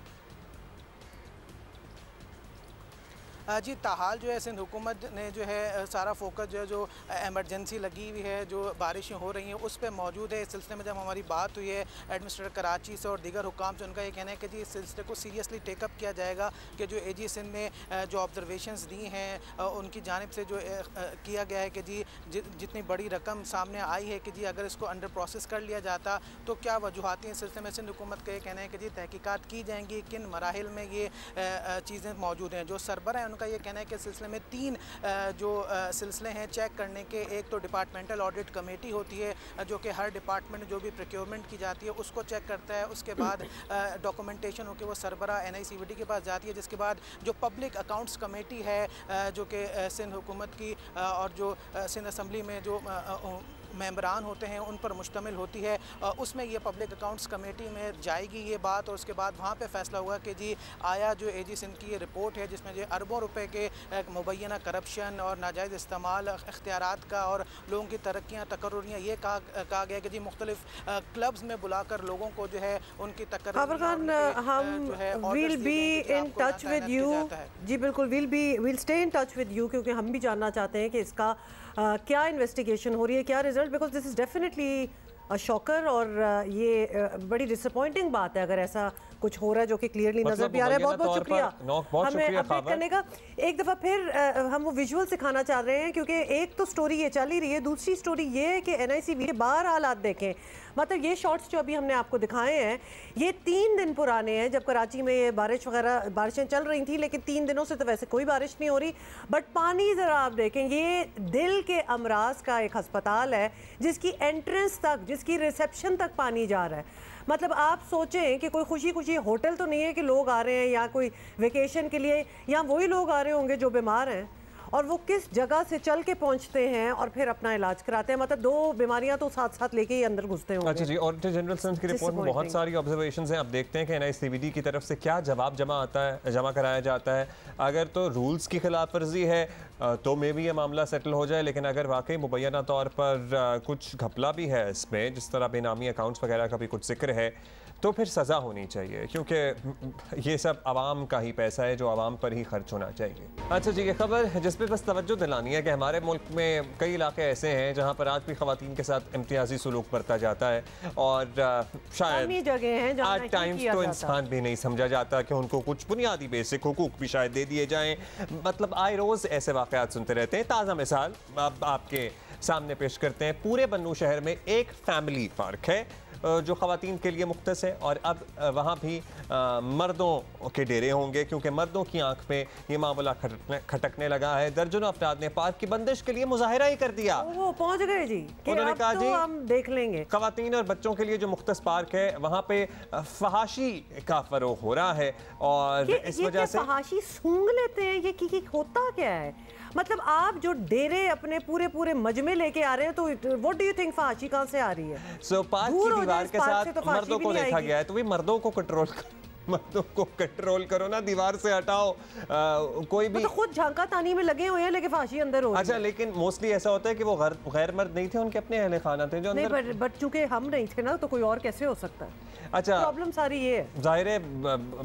जी ताहाल जो है सिंध हुकूमत ने जो है सारा फोकस जो एमरजेंसी लगी हुई है, जो बारिशें हो रही हैं उस पर मौजूद है। इस सिलसिले में जब हमारी बात हुई है एडमिनिस्ट्रेटर कराची से और दीगर हुकाम से, उनका ये कहना है कि जी इस सिलसिले को सीरियसली टेकअप किया जाएगा कि जो AG सिंध ने जो ऑब्जर्वेशंस दी हैं उनकी जानिब से जो किया गया है कि जी जितनी बड़ी रकम सामने आई है कि जी अगर इसको अंडर प्रोसेस कर लिया जाता तो क्या वजूहाती इस सिलसिले में सिंध हुकूमत का ये कहना है कि जी तहकीकात की जाएंगी, किन मराहिल में ये चीज़ें मौजूद हैं। जो सरबरा है उनका ये कहना है कि सिलसिले में 3 जो सिलसिले हैं चेक करने के। एक तो डिपार्टमेंटल ऑडिट कमेटी होती है जो कि हर डिपार्टमेंट में जो भी प्रोक्योरमेंट की जाती है उसको चेक करता है। उसके बाद डॉक्यूमेंटेशन होकर वो सरबरा NICVD के पास जाती है, जिसके बाद जो पब्लिक अकाउंट्स कमेटी है जो कि सिंध हुकूमत की और जो सिंध असम्बली में जो मेंबरान होते हैं उन पर मुश्तमिल होती है, उसमें ये पब्लिक अकाउंट्स कमेटी में जाएगी ये बात और उसके बाद वहाँ पे फैसला होगा कि जी आया जो AG सिंध की ये रिपोर्ट है जिसमें जो अरबों रुपए के मुबैना करप्शन और नाजायज़ इस्तेमाल इख्तियारात का और लोगों की तरक्कियाँ तकर्रुरियाँ ये कहा गया कि जी मुख्तलिफ क्लब्स में बुलाकर लोगों को जो है उनकी जी बिल्कुल will stay in touch with you, क्योंकि हम भी जानना चाहते हैं कि इसका क्या इन्वेस्टिगेशन हो रही है, क्या result, because this is definitely shocker और ये बड़ी डिसअपॉइंटिंग बात है अगर ऐसा कुछ हो रहा है जो कि क्लियरली नजर भी आ रहा है। बहुत बहुत शुक्रिया हमें अपडेट करने का। एक दफ़ा फिर हम वो विजुअल सिखाना चाह रहे हैं क्योंकि एक तो स्टोरी ये चल ही रही है, दूसरी स्टोरी ये है कि NICVD के बाहर हालात देखें। मतलब ये शॉट्स जो अभी हमने आपको दिखाए हैं ये 3 दिन पुराने हैं जब कराची में ये बारिशें चल रही थी, लेकिन 3 दिनों से तो वैसे कोई बारिश नहीं हो रही। बट पानी ज़रा आप देखें, ये दिल के अमराज का एक अस्पताल है जिसकी एंट्रेंस तक, जिसकी रिसेप्शन तक पानी जा रहा है। मतलब आप सोचें कि कोई खुशी खुशी होटल तो नहीं है कि लोग आ रहे हैं या कोई वेकेशन के लिए, या वही लोग आ रहे होंगे जो बीमार हैं और वो किस जगह से चल के पहुंचते हैं और फिर अपना इलाज कराते हैं। मतलब 2 बीमारियां तो साथ साथ लेके ही अंदर घुसते होंगे। अच्छा जी, ऑडिटर जनरल सिंध की रिपोर्ट में बहुत सारी ऑब्जर्वेशंस हैं। अब देखते हैं कि NICVD की तरफ से क्या जवाब जमा कराया जाता है। अगर तो रूल्स की खिलाफ वर्जी है तो मे भी ये मामला सेटल हो जाए, लेकिन अगर वाकई मुबैना तौर पर कुछ घपला भी है इसमें, जिस तरह बेनामी अकाउंट्स वगैरह का भी कुछ जिक्र है, तो फिर सज़ा होनी चाहिए, क्योंकि ये सब आवाम का ही पैसा है जो आवाम पर ही खर्च होना चाहिए। अच्छा जी, ये खबर जिस पे बस तवज्जो दिलानी है कि हमारे मुल्क में कई इलाके ऐसे हैं जहाँ पर आज भी ख़वातीन के साथ इम्तियाजी सलूक बरता जाता है और शायद जगह हैं एट टाइम्स तो इंसान भी नहीं समझा जाता कि उनको कुछ बुनियादी बेसिक हुकूक भी शायद दे दिए जाएँ। मतलब आए रोज़ ऐसे वाक़यात सुनते रहते हैं। ताज़ा मिसाल अब आपके सामने पेश करते हैं। पूरे बन्नू शहर में एक फैमिली पार्क है जो ख़वातीन के लिए मुख्तस है और अब वहाँ भी मर्दों के डेरे होंगे, क्योंकि मर्दों की आंख में ये मामला खटकने लगा है। दर्जनों अफराद ने पार्क की बंदिश के लिए मुजाहिरा ही कर दिया। वो पहुँच गए जी, उन्होंने कहा जी हम देख लेंगे। ख़वातीन और बच्चों के लिए जो मुख्तस पार्क है वहाँ पे फहाशी का फ़रोग़ हो रहा है और इस वजह से फहाशी सूंघ लेते हैं। ये होता क्या है? मतलब आप जो डेरे अपने पूरे मजमे लेके आ रहे हैं, तो व्हाट डू यू थिंक फहाशी कहाँ से आ रही है? पार्क की दीवार के साथ मर्दों को देखा गया है, तो भी मर्दों को कंट्रोल करो ना, दीवार से हटाओ। कोई भी तो खुद झांका तानी में लगे हुए हैं लेकिन फांसी अंदर हो रही है। अच्छा, लेकिन मोस्टली ऐसा होता है कि वो गैर मर्द नहीं थे, उनके अपने अहले खाना थे जो अंदर। नहीं, बट चूंकि हम नहीं थे ना, तो कोई और कैसे हो सकता है? अच्छा, प्रॉब्लम सारी ये है। जाहिर है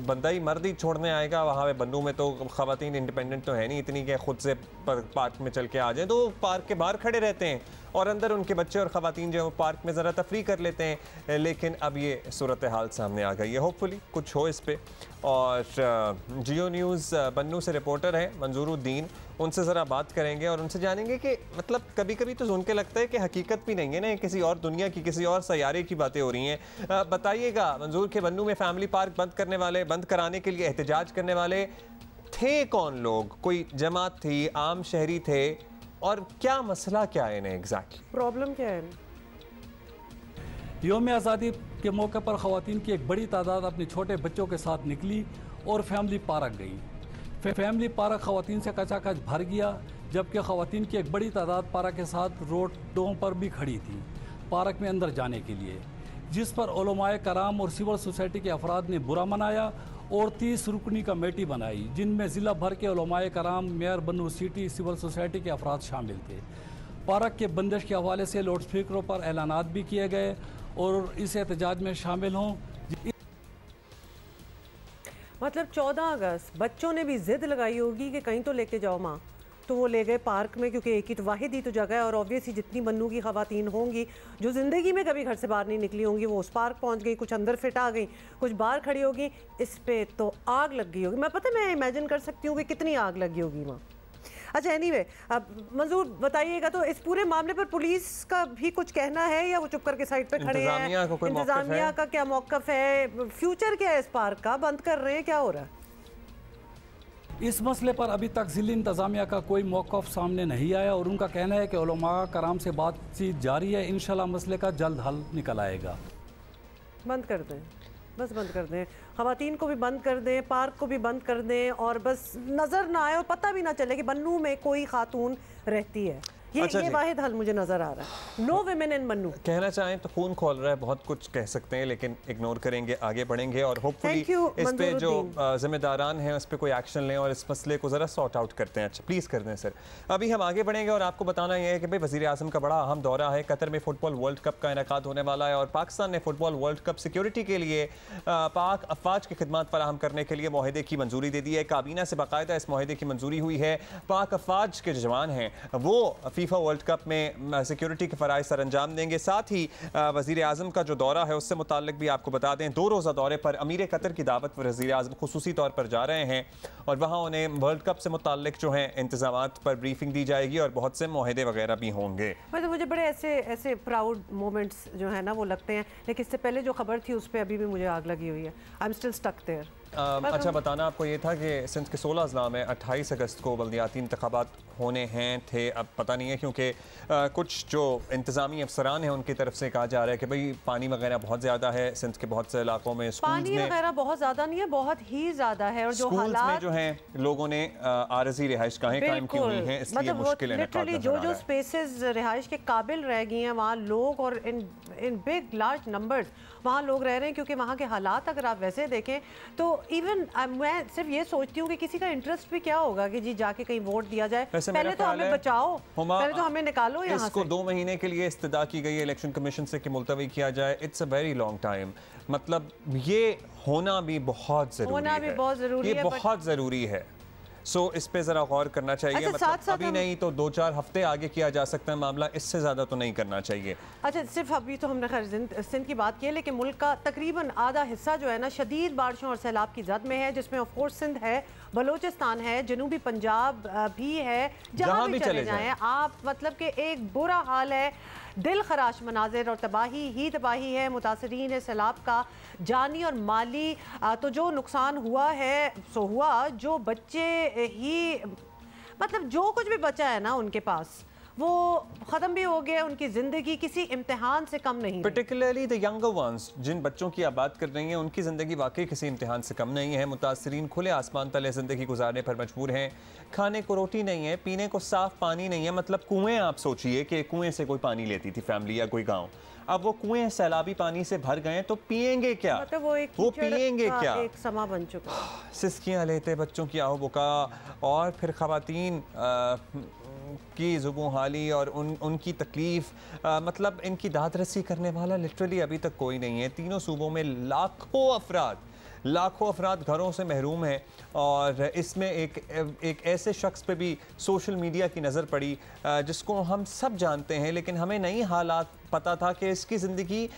बंदा ही मर्द ही छोड़ने आएगा वहाँ पे। बन्नू में तो ख़वातीन इंडिपेंडेंट तो है नहीं इतनी कि खुद से पार्क में चल के आ जाए, तो पार्क के बाहर खड़े रहते हैं और अंदर उनके बच्चे और ख़वातीन जो है वो पार्क में ज़रा तफरी कर लेते हैं। लेकिन अब ये सूरत हाल सामने आ गई है। होपफुली कुछ हो इस पर। और जियो न्यूज़ बन्नू से रिपोर्टर हैं मंजूरुद्दीन, उनसे ज़रा बात करेंगे और उनसे जानेंगे कि मतलब कभी कभी तो सुन के लगता है कि हकीकत भी नहीं है ना, किसी और दुनिया की, किसी और सैयारे की बातें हो रही हैं। बताइएगा मंजूर के बन्नू में फैमिली पार्क बंद कराने के लिए एहतजाज करने वाले थे कौन लोग? कोई जमात थी, आम शहरी थे, और क्या मसला क्या है इन्हें एग्जैक्टली? प्रॉब्लम क्या है? यौम आज़ादी के मौके पर ख़वातीन की एक बड़ी तादाद अपने छोटे बच्चों के साथ निकली और फैमिली पार्क गई। फैमिली पार्क ख़वातीन से कचाकच भर गया, जबकि ख़वातीन की एक बड़ी तादाद पार्क के साथ रोडों पर भी खड़ी थी पार्क में अंदर जाने के लिए, जिस पर उलमाए कराम और सिविल सोसाइटी के अफराद ने बुरा मनाया और 30 रुकनी कमेटी बनाई, जिनमें ज़िला भर के उलमाए कराम, मेयर बन्नू सिटी, सिविल सोसाइटी के अफराद शामिल थे। पार्क के बंदिश के हवाले से लाउड स्पीकरों पर ऐलानात भी किए गए और इस एहतजाज में शामिल हों। मतलब 14 अगस्त बच्चों ने भी जिद लगाई होगी कि कहीं तो लेके जाओ माँ, तो वो ले गए पार्क में, क्योंकि एक ही तो वाहिद ही तो जगह है और ऑब्वियसली जितनी बन्नू की ख़वातीन होंगी जो ज़िंदगी में कभी घर से बाहर नहीं निकली होंगी वो उस पार्क पहुंच गई, कुछ अंदर फिट आ गई, कुछ बाहर खड़ी होगी, इस पे तो आग लग गई होगी। मैं इमेजिन कर सकती हूँ कि कितनी आग लगी होगी वहाँ। अच्छा एनीवे, अब मंजूर बताइएगा, तो इस पूरे मामले पर पुलिस का भी कुछ कहना है या वो चुप करके साइड पे खड़े हैं? इंतजामिया का क्या मौक़िफ़ है? फ्यूचर क्या है इस पार्क का? बंद कर रहे हैं, क्या हो रहा है? इस मसले पर अभी तक ज़िला इंतज़ामिया का कोई मौक़िफ़ सामने नहीं आया और उनका कहना है कि उलमा कराम से बातचीत जारी है, इंशाल्लाह मसले का जल्द हल निकल आएगा। बंद कर दें, बस बंद कर दें, ख़वातीन को भी बंद कर दें, पार्क को भी बंद कर दें और बस नज़र ना आए और पता भी ना चले कि बन्नू में कोई खातून रहती है। ये वाहिद हल मुझे नजर आ रहा है। नो विमेन इन बन्नू। कहना चाहें तो खून खोल रहा है, बहुत कुछ कह सकते हैं लेकिन इग्नोर करेंगे, आगे बढ़ेंगे और होपफुली इस पे जो जिम्मेदारान हैं उस पर कोई एक्शन लें और इस मसले को ज़रा सॉर्ट आउट करते हैं। अच्छा प्लीज़ कर दें सर। अभी हम आगे बढ़ेंगे और आपको बताना यह है कि भाई वज़ीर आज़म का बड़ा अहम दौरा है, कतर में फुटबॉल वर्ल्ड कप का इनेकाद होने वाला है और पाकिस्तान ने फुटबॉल वर्ल्ड कप सिक्योरिटी के लिए पाक अफवाज की खिदमत फराहम करने के लिए माहिदे की मंजूरी दे दी है। काबीना से बाकायदा इस माहिदे की मंजूरी हुई है। पाक अफवाज के जवान हैं वो फीफा वर्ल्ड कप में सिक्योरिटी के फ़राइज़ सर अंजाम देंगे। साथ ही वज़ीर आज़म का जो दौरा है उससे मुताल्लिक भी आपको बता दें, 2 रोज़ा दौरे पर अमीर कतर की दावत पर वज़ीर आज़म खुसूसी तौर पर जा रहे हैं और वहाँ उन्हें वर्ल्ड कप से मुताल्लिक जो हैं इंतज़ामात पर ब्रीफिंग दी जाएगी और बहुत से मुआहदे वगैरह भी होंगे। मतलब मुझे बड़े ऐसे प्राउड मोमेंट्स जो है ना वो लगते हैं, लेकिन इससे पहले जो खबर थी उस पर अभी भी मुझे आग लगी हुई है। I am still stuck there. अच्छा बताना आपको ये था कि सिंध के 16 अज़ला में 28 अगस्त को बल्दियाती इंतखाबात होने हैं थे, अब पता नहीं है क्योंकि कुछ जो इंतज़ामी अफसरान हैं उनकी तरफ से कहा जा रहा है कि भाई पानी वगैरह बहुत ज़्यादा है सिंध के बहुत से इलाकों में, पानी वगैरह बहुत ज़्यादा नहीं है, बहुत ही ज़्यादा है और जो हालात में जो हैं लोगों ने आरज़ी रिहाइशगाहें कायम की हुई हैं, इसलिए मुश्किल है। जो स्पेसेस रिहाइश के काबिल रह गई हैं वहाँ लोग और इन बिग लार्ज नंबर्स वहाँ लोग रह रहे हैं, क्योंकि वहाँ के हालात अगर आप वैसे देखें तो इवन मैं सिर्फ ये सोचती हूँ कि किसी का इंटरेस्ट भी क्या होगा कि जी जाके कहीं वोट दिया जाए। पहले तो हमें बचाओ, पहले तो हमें निकालो यहाँ से। इसको 2 महीने के लिए इस्तदा की गई है इलेक्शन कमीशन से कि मुलतवी किया जाए। It's a very long time, मतलब ये होना भी बहुत ज़रूरी है, बहुत ज़रूरी है। सो इस पे ज़रा गौर करना चाहिए। अच्छा, मतलब साथ अभी नहीं तो 2-4 हफ्ते आगे किया जा सकता है मामला, इससे ज़्यादा तो नहीं करना चाहिए। अच्छा सिर्फ अभी तो हमने खैर सिंध की बात की है, लेकिन मुल्क का तकरीबन आधा हिस्सा जो है ना शदीद बारिशों और सैलाब की जद में है, जिसमें ऑफ कोर्स सिंध है, बलोचिस्तान है, जनूबी पंजाब भी है, जहाँ भी चले जाएं आप, मतलब कि एक बुरा हाल है, दिल खराश मनाजिर और तबाही ही तबाही है। मुतासरीन सैलाब का जानी और माली तो जो नुकसान हुआ है सो हुआ, जो बच्चे ही मतलब जो कुछ भी बचा है ना उनके पास वो ख़त्म भी हो गया, उनकी ज़िंदगी किसी इम्तिहान से कम नहीं। पर्टिकुलरली द यंगर वंस, जिन बच्चों की आप बात कर रही हैं उनकी ज़िंदगी वाकई किसी इम्तिहान से कम नहीं है। मुतासरीन खुले आसमान तले ज़िंदगी गुजारने पर मजबूर हैं, खाने को रोटी नहीं है, पीने को साफ़ पानी नहीं है। मतलब कुएँ, आप सोचिए कि कुएँ से कोई पानी लेती थी फैमिली या कोई गाँव, अब वो कुएं सैलाबी पानी से भर गए तो पिएंगे क्या? मतलब वो पिएंगे क्या? एक समा बन चुका। सिस्कियाँ लेते बच्चों की आओ बुका और फिर ख़वातीन की ज़ुबों हाली और उनकी तकलीफ़, मतलब इनकी दाद रसी करने वाला लिटरली अभी तक कोई नहीं है। तीनों सूबों में लाखों अफराद घरों से महरूम हैं और इसमें एक ऐसे शख्स पे भी सोशल मीडिया की नज़र पड़ी जिसको हम सब जानते हैं, लेकिन हमें नई हालात पता था कि इसकी ज़िंदगी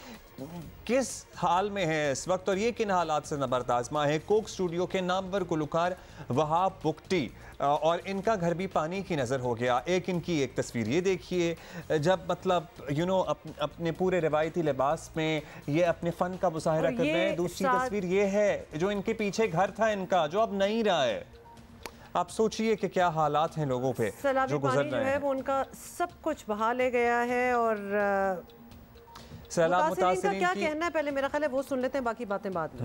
किस हाल में है इस वक्त और ये किन हालात से नबरदाज़मा है। कोक स्टूडियो के नामवर गुलकार वहाब बुख्टी, और इनका घर भी पानी की नज़र हो गया। एक तस्वीर ये देखिए, जब मतलब अपने पूरे रिवायती लिबास में ये अपने फ़न का मुजाहरा कर रहे हैं। दूसरी तस्वीर ये है जो इनके पीछे घर था इनका, जो अब नहीं रहा है। आप सोचिए कि क्या हालात हैं लोगों पे जो गुजर रहे हैं। वो उनका सब कुछ बहा ले गया है और सैलाब मुतासिरीन का क्या कहना है पहले मेरा ख्याल है वो सुन लेते हैं, बाकी बातें बाद में।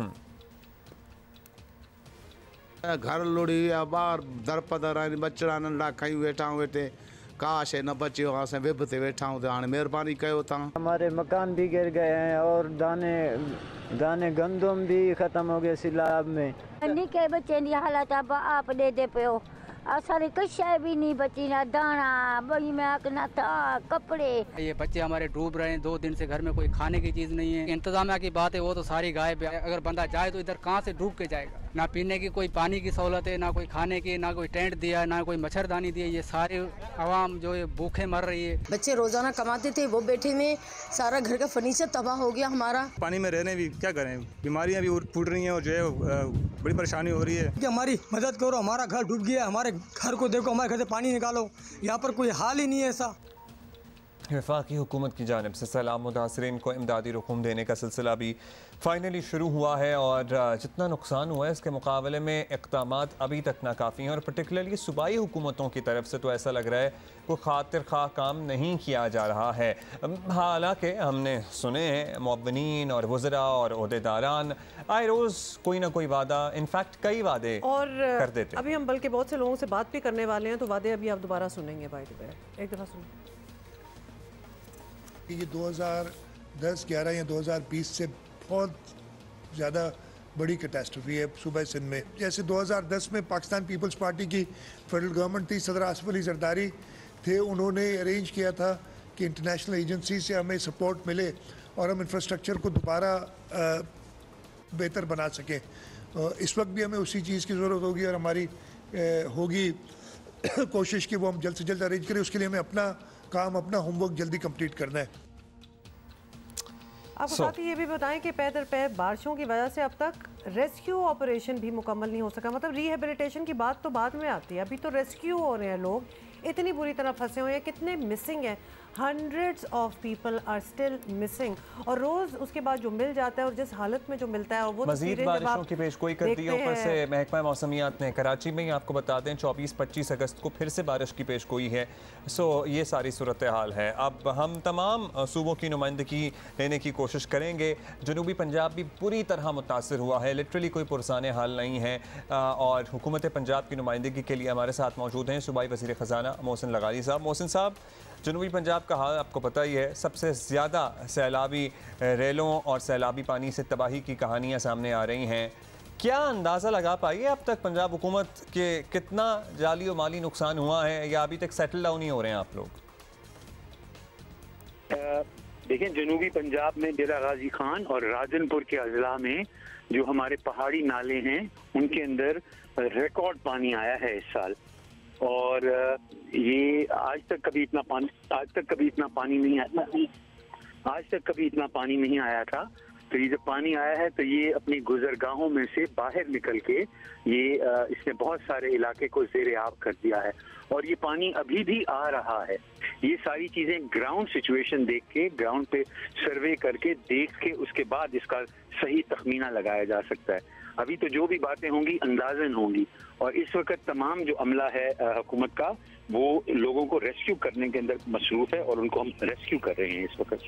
घर लुड़ी बार दर पदर बचड़ा नंढा खई वेठा वेठे काश न बचियो असां वेब ते वेठा हूं तो हाणे महिरबानी कयो तव्हां। हमारे मकान भी गिर गए हैं और दाने गंदम भी खत्म हो गए सैलाब में। निके बच्चे की हालत अब आप दे दे पियो असारी कुछ शय भी नहीं बची, ना दाना बड़ी में ना था कपड़े। ये बच्चे हमारे डूब रहे हैं, 2 दिन से घर में कोई खाने की चीज़ नहीं है। इंतजामिया की बात है वो तो सारी गायब है। अगर बंदा जाए तो इधर कहाँ से डूब के जाएगा। ना पीने की कोई पानी की सहूलत है, ना कोई खाने की, ना कोई टेंट दिया, ना कोई मच्छरदानी दी है। ये सारे आवाम जो है भूखे मर रही है। बच्चे रोजाना कमाते थे, वो बैठे में सारा घर का फर्नीचर तबाह हो गया हमारा। पानी में रहने भी क्या करें, बीमारियां भी फूट रही हैं और जो है बड़ी परेशानी हो रही है। कि हमारी मदद करो, हमारा घर डूब गया, हमारे घर को देखो, हमारे घर से पानी निकालो, यहाँ पर कोई हाल ही नहीं है ऐसा। वफाकी हुकूमत की जानिब से सैलाब मुतासरीन को इमदादी रकूम देने का सिलसिला भी फाइनली शुरू हुआ है और जितना नुकसान हुआ है इसके मुकाबले में इक़दामात अभी तक नाकाफ़ी हैं और पर्टिकुलरली सूबाई हुकूमतों की तरफ से तो ऐसा लग रहा है कोई खातिर खा काम नहीं किया जा रहा है। हालांकि हमने सुने हैं मुअव्विनीन और वज़रा और ओहदेदारान आए रोज़ कोई ना कोई वादा, इनफैक्ट कई वादे और कर देते। अभी हम बल्कि बहुत से लोगों से बात भी करने वाले हैं, तो वादे अभी आप दोबारा सुनेंगे। बाय द वे एक दफ़ा सुनें। ये 2010-11 या 2020 से बहुत ज़्यादा बड़ी कैटास्ट्रफी है सूबा सिंध में। जैसे 2010 में पाकिस्तान पीपल्स पार्टी की फेडरल गवर्नमेंट थी, सदर आसिफ अली जरदारी थे, उन्होंने अरेंज किया था कि इंटरनेशनल एजेंसी से हमें सपोर्ट मिले और हम इंफ्रास्ट्रक्चर को दोबारा बेहतर बना सकें। इस वक्त भी हमें उसी चीज़ की ज़रूरत होगी और हमारी होगी कोशिश कि वो हम जल्द से जल्द अरेंज करें। उसके लिए हमें अपना काम, अपना होमवर्क जल्दी कंप्लीट करना है। आपको साथ ही ये भी बताएं कि पै दर पै बारिशों की वजह से अब तक रेस्क्यू ऑपरेशन भी मुकम्मल नहीं हो सका। मतलब रिहेबिलिटेशन की बात तो बाद में आती है, अभी तो रेस्क्यू हो रहे हैं। लोग इतनी बुरी तरह फंसे हुए हैं, कितने मिसिंग हैं, hundreds of people are still missing. और रोज़ उसके बाद जो मिल जाता है और जिस हालत में जो मिलता है वो मज़ीद बारिशों की पेशगोई कर दी। ऊपर से महकमा मौसमियात ने कराची में ही आपको बता दें 24-25 अगस्त को फिर से बारिश की पेशगोई है। सो ये सारी सूरत हाल है। अब हम तमाम सूबों की नुमाइंदगी लेने की कोशिश करेंगे। जनूबी पंजाब भी पूरी तरह मुतासर हुआ है, लिटरली कोई पुरसाने हाल नहीं है। और हुकूमत पंजाब की नुमाइंदगी के लिए हमारे साथ मौजूद हैं सूबाई वज़ीर ख़जाना मोहसिन लगाली साहब। मोहसिन साहब, जनूबी पंजाब का हाल आपको पता ही है, सबसे ज़्यादा सैलाबी रेलों और सैलाबी पानी से तबाही की कहानियाँ सामने आ रही हैं। क्या अंदाज़ा लगा पाइए अब तक पंजाब हुकूमत के कितना जाली और माली नुकसान हुआ है या अभी तक सेटल डाउन ही हो रहे हैं आप लोग? देखें, जनूबी पंजाब में डेरा गाजी खान और राजनपुर के अजला में जो हमारे पहाड़ी नाले हैं उनके अंदर रिकॉर्ड पानी आया है इस साल। और ये आज तक कभी इतना पानी नहीं आया था। तो ये जब पानी आया है तो ये अपनी गुजरगाहों में से बाहर निकल के ये इसने बहुत सारे इलाके को ज़ेरे आब कर दिया है और ये पानी अभी भी आ रहा है। ये सारी चीज़ें ग्राउंड सिचुएशन देख के, ग्राउंड पे सर्वे करके देख के उसके बाद इसका सही तखमीना लगाया जा सकता है। अभी तो जो भी बातें होंगी अंदाजन होंगी और इस वक्त तमाम जो अमला है हुकूमत का वो लोगों को रेस्क्यू करने के अंदर मसरूफ है और उनको हम रेस्क्यू कर रहे हैं इस वक्त।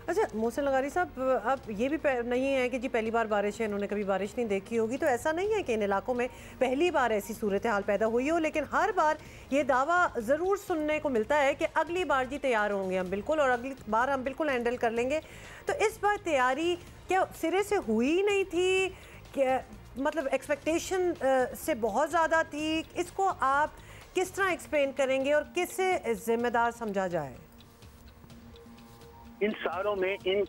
अच्छा मोहसिन लगारी साहब, अब ये भी नहीं है कि जी पहली बार बारिश है, इन्होंने कभी बारिश नहीं देखी होगी, तो ऐसा नहीं है कि इन इलाकों में पहली बार ऐसी सूरत हाल पैदा हुई हो, लेकिन हर बार ये दावा ज़रूर सुनने को मिलता है कि अगली बार जी तैयार होंगे हम बिल्कुल और अगली बार हम बिल्कुल हैंडल कर लेंगे। तो इस बार तैयारी क्या सिरे से हुई नहीं थी, क्या मतलब एक्सपेक्टेशन से बहुत ज़्यादा थी? इसको आप किस तरह एक्सप्लेन करेंगे और किससे जिम्मेदार समझा जाए? इन सालों में इन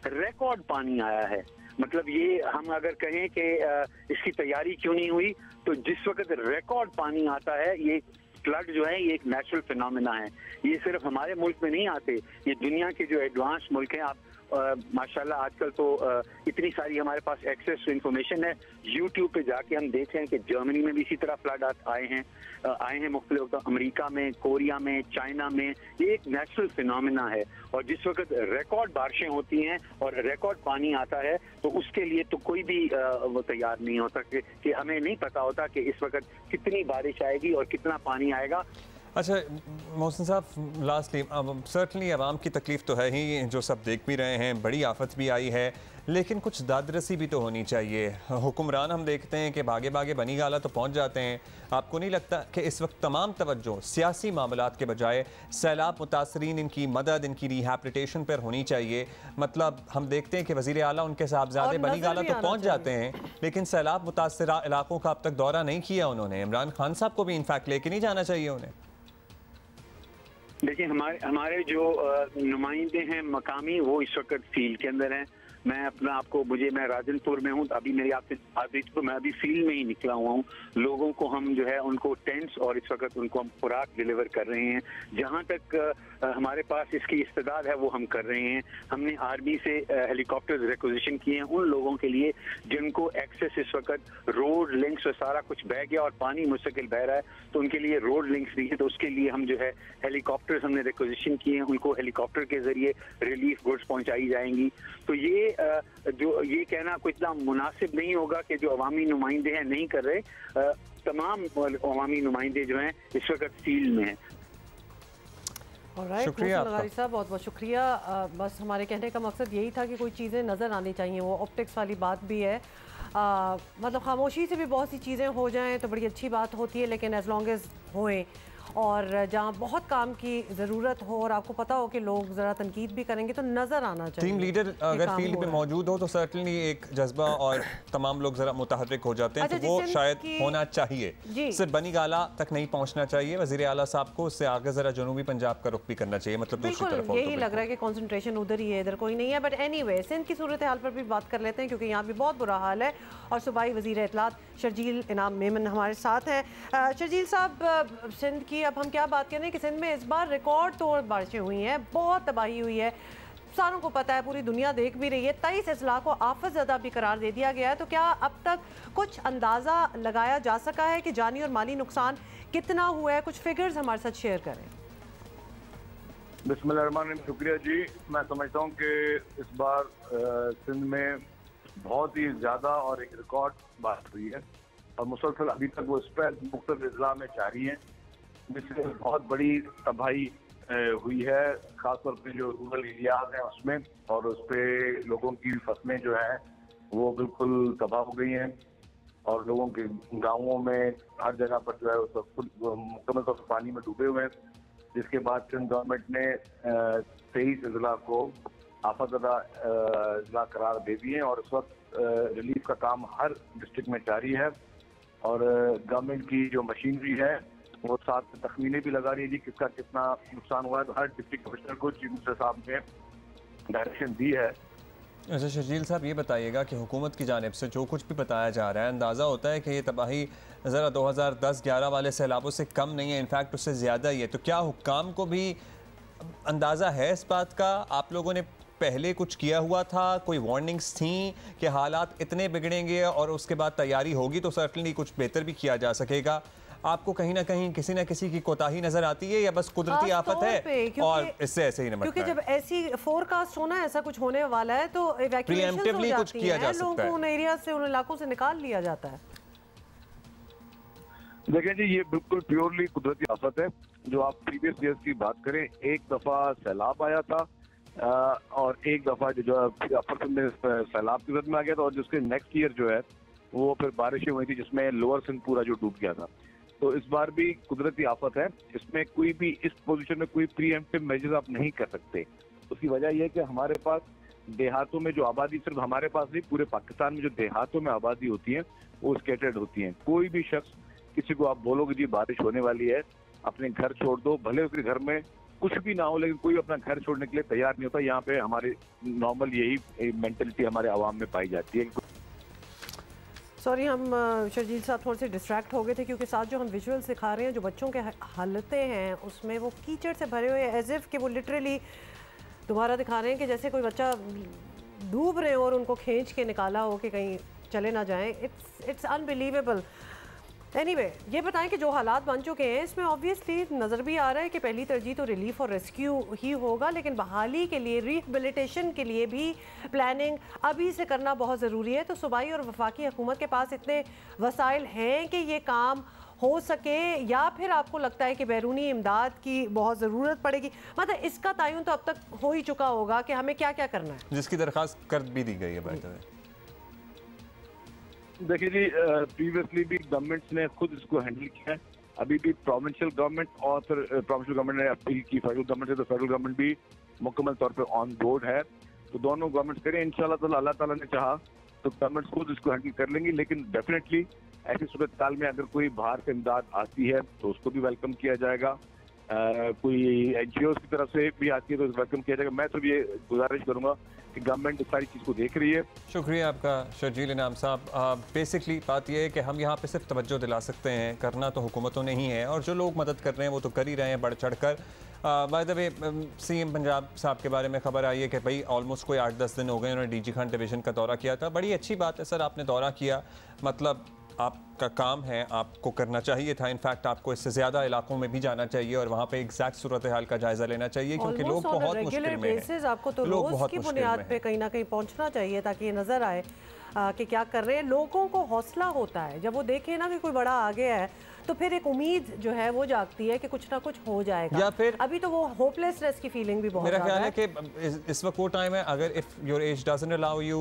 रिकॉर्ड पानी आया है। मतलब ये हम अगर कहें कि इसकी तैयारी क्यों नहीं हुई, तो जिस वक्त रिकॉर्ड पानी आता है, ये फ्लड जो है ये एक नेचुरल फिनोमेना है। ये सिर्फ हमारे मुल्क में नहीं आते, ये दुनिया के जो एडवांस मुल्क हैं, आप माशाल्लाह आजकल तो इतनी सारी हमारे पास एक्सेस टू इन्फॉर्मेशन है। यूट्यूब पे जाके हम देख रहे हैं कि जर्मनी में भी इसी तरह फ्लड आए हैं मुख्तलिफ, अमेरिका में, कोरिया में, चाइना में। ये एक नेचुरल फिनोमेना है और जिस वक्त रिकॉर्ड बारिशें होती हैं और रिकॉर्ड पानी आता है तो उसके लिए तो कोई भी वो तैयार नहीं होता कि हमें नहीं पता होता कि इस वक्त कितनी बारिश आएगी और कितना पानी आएगा। अच्छा मोहसिन साहब, लास्टली सर्टनली आवाम की तकलीफ़ तो है ही, जो सब देख भी रहे हैं, बड़ी आफत भी आई है, लेकिन कुछ दादरसी भी तो होनी चाहिए। हुक्मरान हम देखते हैं कि भागे भागे बनी गाला तो पहुंच जाते हैं। आपको नहीं लगता कि इस वक्त तमाम तवज्जो सियासी मामलात के बजाय सैलाब मुतासरीन, इनकी मदद, इनकी रिहैबिलिटेशन पर होनी चाहिए? मतलब हम देखते हैं कि वज़ीर आला उनके साहबजादे बनी गाला तो पहुँच जाते हैं, लेकिन सैलाब मुतासरा इलाकों का अब तक दौरा नहीं किया उन्होंने। इमरान खान साहब को भी इनफैक्ट लेके नहीं जाना चाहिए उन्हें। देखिए हमारे जो नुमाइंदे हैं मकामी, वो इस वक्त फील्ड के अंदर हैं। मैं अपना आपको मैं राजनपुर में हूँ, अभी मेरी आपसे तो मैं अभी फील्ड में ही निकला हुआ हूँ। लोगों को हम जो है उनको टेंट्स और इस वक्त उनको हम खुराक डिलीवर कर रहे हैं। जहाँ तक हमारे पास इसकी इस्तेदाद है वो हम कर रहे हैं। हमने आर्मी से हेलीकॉप्टर्स रिक्विजिशन किए हैं उन लोगों के लिए जिनको एक्सेस इस वक्त रोड लिंक्स और सारा कुछ बह गया और पानी मुस्तकिल बह रहा है, तो उनके लिए रोड लिंक्स नहीं है, तो उसके लिए हम जो है हेलीकॉप्टर्स हमने रिक्विजिशन किए हैं। उनको हेलीकॉप्टर के जरिए रिलीफ गुड्स पहुँचाई जाएंगी। तो ये जो ये कहना कोई इतना मुनासिब नहीं होगा कि जो अवामी नुमाइंदे हैं नहीं कर रहे। तमाम अवामी नुमाइंदे जो हैं इस वक्त फील्ड में हैं। शुक्रिया साहब, बहुत बहुत शुक्रिया। बस हमारे कहने का मकसद यही था कि कोई चीज़ें नज़र आनी चाहिए, वो ऑप्टिक्स वाली बात भी है। मतलब खामोशी से भी बहुत सी चीज़ें हो जाएं तो बड़ी अच्छी बात होती है, लेकिन एज लॉन्ग एज होएं और जहाँ बहुत काम की ज़रूरत हो और आपको पता हो कि लोग ज़रा तनकीद भी करेंगे तो नज़र आना चाहिए। टीम लीडर अगर फील्ड पे मौजूद हो तो सर्टनली एक जज्बा और तमाम लोग ज़रा मुतहर्रिक हो जाते हैं। अच्छा, तो वो शायद होना चाहिए। सिर्फ बनी गाला तक नहीं पहुँचना चाहिए। वज़ीर आला साहब को उससे आगे ज़रा जनूबी पंजाब का रुख भी करना चाहिए। मतलब दूसरी तरफ यही लग रहा है कि कॉन्सेंट्रेशन उधर ही है, इधर कोई नहीं है। बट एनीवे, सिंध की सूरत हाल पर भी बात कर लेते हैं क्योंकि यहाँ भी बहुत बुरा हाल है। और सूबाई वज़ीर इत्तलात शर्जील इनाम मेमन हमारे साथ हैं। शर्जील साहब, सिंध की अब हम क्या बात करें कि सिंध में इस बार रिकॉर्ड तोड़ बारिशें हुई हैं, बहुत तबाही हुई है, सारों को पता है, पूरी दुनिया देख भी रही है। 23 अजला को आफत ज़दा भी करार दे दिया गया है। तो क्या अब तक कुछ अंदाज़ा लगाया जा सका है कि जानी और माली नुकसान कितना हुआ है? कुछ फिगर्स हमारे साथ शेयर करें। बिस्मिल्लाहिर्रहमानिर्रहीम, शुक्रिया जी। मैं समझता हूँ कि इस बार सिंध में बहुत ही ज़्यादा और एक रिकॉर्ड बात हुई है और मुसलसल अभी तक वो स्प्रेड मुख्तलिफ अजला में जारी हैं, जिससे बहुत बड़ी तबाही हुई है, खासतौर पे जो रूरल एरियाज हैं उसमें, और उस पर लोगों की फसलें जो हैं वो बिल्कुल तबाह हो गई हैं और लोगों के गाँवों में हर जगह पर जो है वो मुकम्मल तौर पर पानी में डूबे हुए हैं। जिसके बाद सिंध गवर्नमेंट ने 23 अजला को आफतज़दा अजला करार दे दिए और इस वक्त रिलीफ का काम हर डिस्ट्रिक्ट में जारी है। और गवर्नमेंट की जो मशीनरी है वो साथ तखमीने भी लगा रही है जी किसका कितना नुकसान हुआ है। तो हर डिस्ट्रिक्ट कमिश्नर को चीफ मिनिस्टर साहब ने डायरेक्शन दी है। अच्छा शर्जील साहब, ये बताइएगा कि हुकूमत की जानिब से जो कुछ भी बताया जा रहा है, अंदाज़ा होता है कि ये तबाही ज़रा 2010-11 वाले सैलाबों से कम नहीं है, इनफैक्ट उससे ज़्यादा ही है। तो क्या हुक्काम को भी अंदाज़ा है इस बात का? आप लोगों ने पहले कुछ किया हुआ था, कोई वार्निंग्स थी कि हालात इतने बिगड़ेंगे और उसके बाद तैयारी होगी तो सर्टनली कुछ बेहतर भी किया जा सकेगा? आपको कहीं ना कहीं किसी न किसी की कोताही नजर आती है या बस कुदरती आफत है और इससे ऐसे ही निपटना है? क्योंकि जब ऐसी फोरकास्ट होना है, ऐसा कुछ होने वाला है तो इवैक्यूएशन हो जाती है, लोगों को उन एरिया से, उन इलाकों से निकाल लिया जाता है। देखें जी, ये बिल्कुल प्योरली कुदरती आफत है। जो आप प्रीवियस ईयर्स की बात करें, एक दफा सैलाब आया था और एक दफा जो अपर सिंध में सैलाब की जद में आ गया था और जिसके नेक्स्ट ईयर जो है वो फिर बारिशें हुई थी जिसमें लोअर सिंध पूरा जो डूब गया था। तो इस बार भी कुदरती आफत है, इसमें कोई भी इस पोजीशन में कोई प्रीएम्प्टिव मेजर्स आप नहीं कर सकते। उसकी वजह यह है कि हमारे पास देहातों में जो आबादी, सिर्फ हमारे पास नहीं पूरे पाकिस्तान में जो देहातों में आबादी होती है वो स्कैटर्ड होती है। कोई भी शख्स किसी को आप बोलोगे जी बारिश होने वाली है, अपने घर छोड़ दो, भले उसके घर में कुछ भी ना हो लेकिन कोई अपना घर छोड़ने के लिए तैयार नहीं होता। यहाँ पे हमारे नॉर्मल यही मेंटलिटी हमारे आवाम में पाई जाती है। सॉरी, हम शर्जील साहब थोड़े से डिस्ट्रैक्ट हो गए थे क्योंकि साथ जो हम विजुअल्स दिखा रहे हैं, जो बच्चों के हालतें हैं उसमें वो कीचड़ से भरे हुए, एज इफ़ कि वो लिटरली दोबारा दिखा रहे हैं कि जैसे कोई बच्चा डूब रहे हो और उनको खींच के निकाला हो कि कहीं चले ना जाएं। It's unbelievable. एनीवे, ये बताएं कि जो हालात बन चुके हैं इसमें ऑब्वियसली नज़र भी आ रहा है कि पहली तरजीह तो रिलीफ और रेस्क्यू ही होगा, लेकिन बहाली के लिए, रिहेबिलिटेशन के लिए भी प्लानिंग अभी से करना बहुत ज़रूरी है। तो सूबाई और वफाकी हुकूमत के पास इतने वसाइल हैं कि ये काम हो सके, या फिर आपको लगता है कि बैरूनी इमदाद की बहुत ज़रूरत पड़ेगी? मतलब इसका तयन तो अब तक हो ही चुका होगा कि हमें क्या क्या करना है, जिसकी दरख्वास्त कर भी दी गई है। बाय द वे देखिए जी, प्रीवियसली भी गवर्नमेंट्स ने खुद इसको हैंडल किया है। अभी भी प्रोविंशियल गवर्नमेंट और फिर प्रोविंशियल गवर्नमेंट ने अपील की फेडरल गवर्नमेंट से, तो फेडरल गवर्नमेंट भी मुकम्मल तौर पे ऑन बोर्ड है। तो दोनों गवर्नमेंट्स करें इंशाल्लाह ताला, अल्लाह ताला ने चाहा तो गवर्नमेंट्स खुद इसको हैंडल कर लेंगी। लेकिन डेफिनेटली ऐसी सूरत काल में अगर कोई बाहर से इमदाद आती है तो उसको भी वेलकम किया जाएगा। कोई NGOs की तरफ से भी आती है तो वेलकम किया जाएगा। मैं तो ये गुजारिश करूंगा कि गवर्नमेंट इस सारी चीज़ को देख रही है। शुक्रिया आपका शर्जील इनाम साहब। बेसिकली बात यह है कि हम यहाँ पे सिर्फ तवज्जो दिला सकते हैं, करना तो हुकूमतों ने ही है, और जो लोग मदद कर रहे हैं वो तो कर ही रहे हैं बढ़ चढ़ कर। Bye the way CM Punjab साहब के बारे में खबर आई है कि भाई ऑलमोस्ट कोई 8-10 दिन हो गए उन्होंने DG खान डिवीज़न का दौरा किया था। बड़ी अच्छी बात है सर, आपने दौरा किया, मतलब आपका काम है, आपको करना चाहिए था। इनफैक्ट आपको इससे ज़्यादा इलाकों में भी जाना चाहिए और वहाँ पे एग्जैक्ट सूरत हाल का जायज़ा लेना चाहिए, क्योंकि लोग बहुत मुश्किल में हैं। आपको तो रोज़ की बुनियाद पे कहीं ना कहीं पहुँचना चाहिए ताकि ये नज़र आए कि क्या कर रहे हैं। लोगों को हौसला होता है जब वो देखें ना कि कोई बड़ा आ गया है, तो फिर एक उम्मीद जो है वो जागती है कि कुछ ना कुछ हो जाएगा। या फिर अभी तो वो होपलेसनेस की फीलिंग भी बहुत मेरा ख्याल है कि इस वक्त वो टाइम है, अगर if your age doesn't allow you,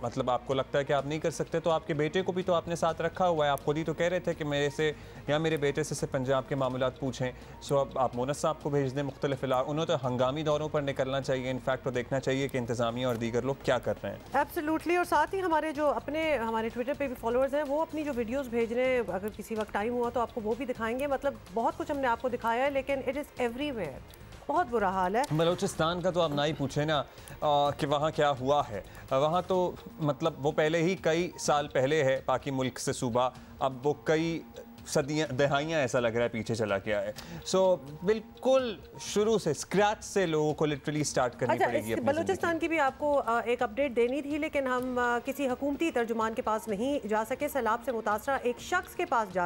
मतलब आपको लगता है कि आप नहीं कर सकते, तो आपके बेटे को भी तो आपने साथ रखा हुआ है। आप खुद ही तो कह रहे थे कि मेरे से या मेरे बेटे से पंजाब के मामलात पूछें। सो अब आप मोनस साहब को भेज दें मुख्तलिफ इलाक़ों, उन्हें तो हंगामी दौरों पर निकलना चाहिए। इनफैक्ट तो देखना चाहिए कि इंतज़ामिया और दीगर लोग क्या कर रहे हैं। एब्सोल्युटली। और साथ ही हमारे जो हमारे ट्विटर पे भी फॉलोअर्स हैं, वो अपनी जो वीडियोस भेज रहे हैं, अगर किसी वक्त टाइम हुआ तो आपको वो भी दिखाएंगे। मतलब बहुत कुछ हमने आपको दिखाया है, लेकिन इट इज़ एवरीवेयर, बहुत बुरा हाल है। बलूचिस्तान का तो आप ना ही पूछे ना कि वहाँ क्या हुआ है। वहाँ तो मतलब वो पहले ही कई साल पहले है बाकी मुल्क से सूबा, अब वो कई सदियाँ दहाइयाँ ऐसा लग रहा है पीछे चला गया है। सो बिल्कुल शुरू से स्क्रैच से लोगों को लिटरली स्टार्ट करनी पड़ेगी। बलूचिस्तान की भी आपको एक अपडेट देनी थी, लेकिन हम किसी हुकूमती तर्जुमान के पास नहीं जा सके। सैलाब से मुतासरा एक शख्स के पास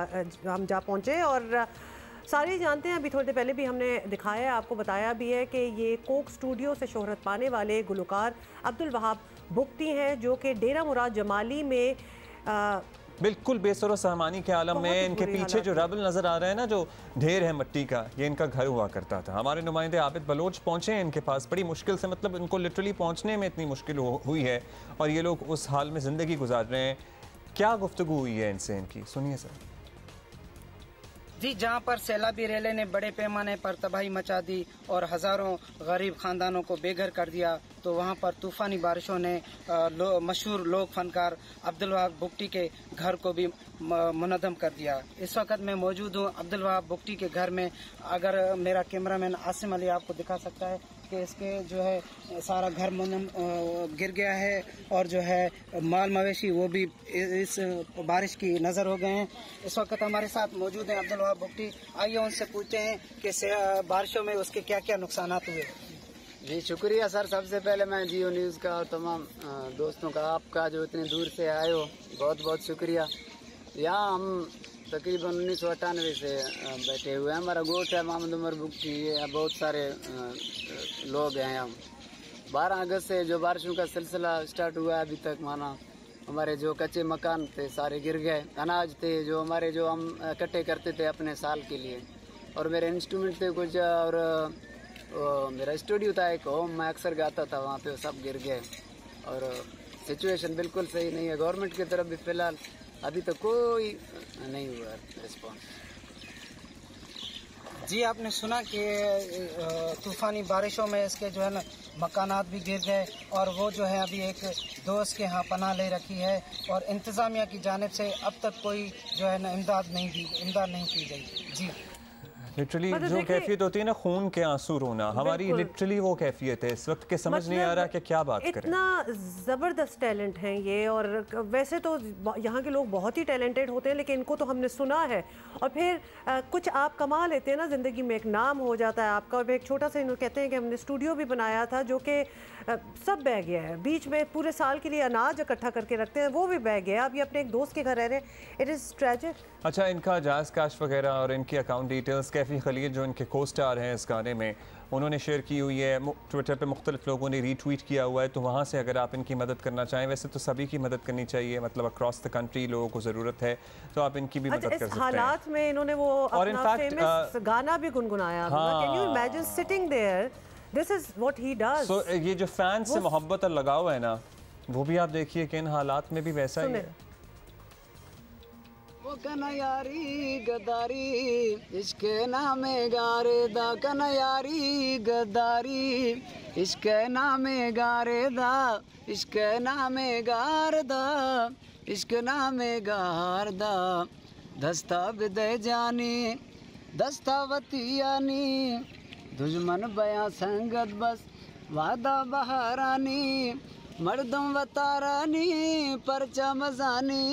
हम जा पहुँचे, और सारे जानते हैं, अभी थोड़ी देर पहले भी हमने दिखाया है, आपको बताया भी है कि ये कोक स्टूडियो से शोहरत पाने वाले गुलकार अब्दुल वहाब बुगटी हैं, जो कि डेरा मुराद जमाली में बिल्कुल बेसर सामानी के आलम में, इनके पीछे जो रबल नज़र आ रहा है ना, जो ढेर है मिट्टी का, ये इनका घर हुआ करता था। हमारे नुमाइंदे आबिद बलोच पहुँचे हैं इनके पास बड़ी मुश्किल से, मतलब इनको लिटरली पहुँचने में इतनी मुश्किल हुई है, और ये लोग उस हाल में ज़िंदगी गुजार रहे हैं। क्या गुफ्तगू हुई है इनसे इनकी, सुनिए सर। जी, जहां पर सैलाबी रेले ने बड़े पैमाने पर तबाही मचा दी और हज़ारों गरीब ख़ानदानों को बेघर कर दिया, तो वहां पर तूफ़ानी बारिशों ने मशहूर लोक फनकार अब्दुल वहाब बुगटी के घर को भी मुनज़्ज़म कर दिया। इस वक्त मैं मौजूद हूं अब्दुल वहाब बुगटी के घर में। अगर मेरा कैमरामैन आसिम अली आपको दिखा सकता है कि इसके जो है सारा घर गिर गया है, और जो है माल मवेशी वो भी इस बारिश की नज़र हो गए हैं। इस वक्त हमारे साथ मौजूद हैं अब्दुल वहाब बुगटी। आइए उनसे पूछते हैं कि बारिशों में उसके क्या क्या नुकसान हुए। जी शुक्रिया सर, सबसे पहले मैं जियो न्यूज़ का और तमाम दोस्तों का, आपका जो इतनी दूर से आए हो, बहुत बहुत शुक्रिया। यहाँ हम तकरीबन 1998 से बैठे हुए हैं। हमारा गोट है मोहम्मद उमर बुगटी, बहुत सारे लोग हैं हम। 12 अगस्त से जो बारिशों का सिलसिला स्टार्ट हुआ है, अभी तक माना हमारे जो कच्चे मकान थे सारे गिर गए, अनाज थे जो हमारे जो हम इकट्ठे करते थे अपने साल के लिए, और मेरे इंस्ट्रूमेंट थे कुछ, और मेरा स्टूडियो था एक होम, मैं अक्सर गाता था वहाँ पे, सब गिर गए। और सिचुएशन बिल्कुल सही नहीं है। गवर्नमेंट की तरफ भी फ़िलहाल अभी तो कोई नहीं हुआ रिस्पॉन्स। जी, आपने सुना कि तूफ़ानी बारिशों में इसके जो है ना मकानात भी गिर गए, और वो जो है अभी एक दोस्त के यहाँ पनाह ले रखी है, और इंतज़ामिया की जानिब से अब तक कोई जो है ना इमदाद नहीं की गई। जी लिटरली जो कैफियत होती है ना, खून के आंसू रोना, हमारी लिटरली वो कैफियत है इस वक्त के। समझ नहीं आ रहा कि क्या बात करें। इतना ज़बरदस्त टैलेंट हैं ये, और वैसे तो यहाँ के लोग बहुत ही टैलेंटेड होते हैं, लेकिन इनको तो हमने सुना है, और फिर कुछ आप कमा लेते हैं ना ज़िंदगी में, एक नाम हो जाता है आपका। और एक छोटा सा इन्होंने कहते हैं कि हमने स्टूडियो भी बनाया था जो कि सब बह गया है, बीच में पूरे साल के लिए अनाज इकट्ठा करके रखते हैं, वो भी बह गया। अब ये अपने एक दोस्त के घर रह रहे हैं। It is tragic. अच्छा, इनका जायज़ कैश वगैरह और इनकी अकाउंट डिटेल्स, कैफियत कैफ़ी खलील जो इनके को स्टार हैं इस गाने में, उन्होंने शेयर की हुई है, ट्विटर पे मुख्तलिफ लोगों ने रीट्वीट किया हुआ है, तो वहाँ से अगर आप इनकी मदद करना चाहें, वैसे तो सभी की मदद करनी चाहिए, मतलब अक्रॉस द कंट्री लोगों को ज़रूरत है, तो आप इनकी भी मदद कर सकते हैं। हालात में इन्होंने वो अपना फेमस गाना भी गुनगुनाया, can you imagine sitting there, this is what he does. So ये जो फैन से मोहब्बत और लगाव है ना, वो भी आप देखिए कि इन हालात में भी वैसा ही है। वो कन्हैयारी गद्दारी इश्के नामे गारे दा, कन्हैयारी गद्दारी इश्के नामे गारे दा, इश्के नामे गार दा, इश्के नामे गार दा, दस्ता बिदे जानी दस्ता वतियानी, दुश्मन बया संगत बस वादा बहारानी, मर्दम वतारानी परचा मजानी,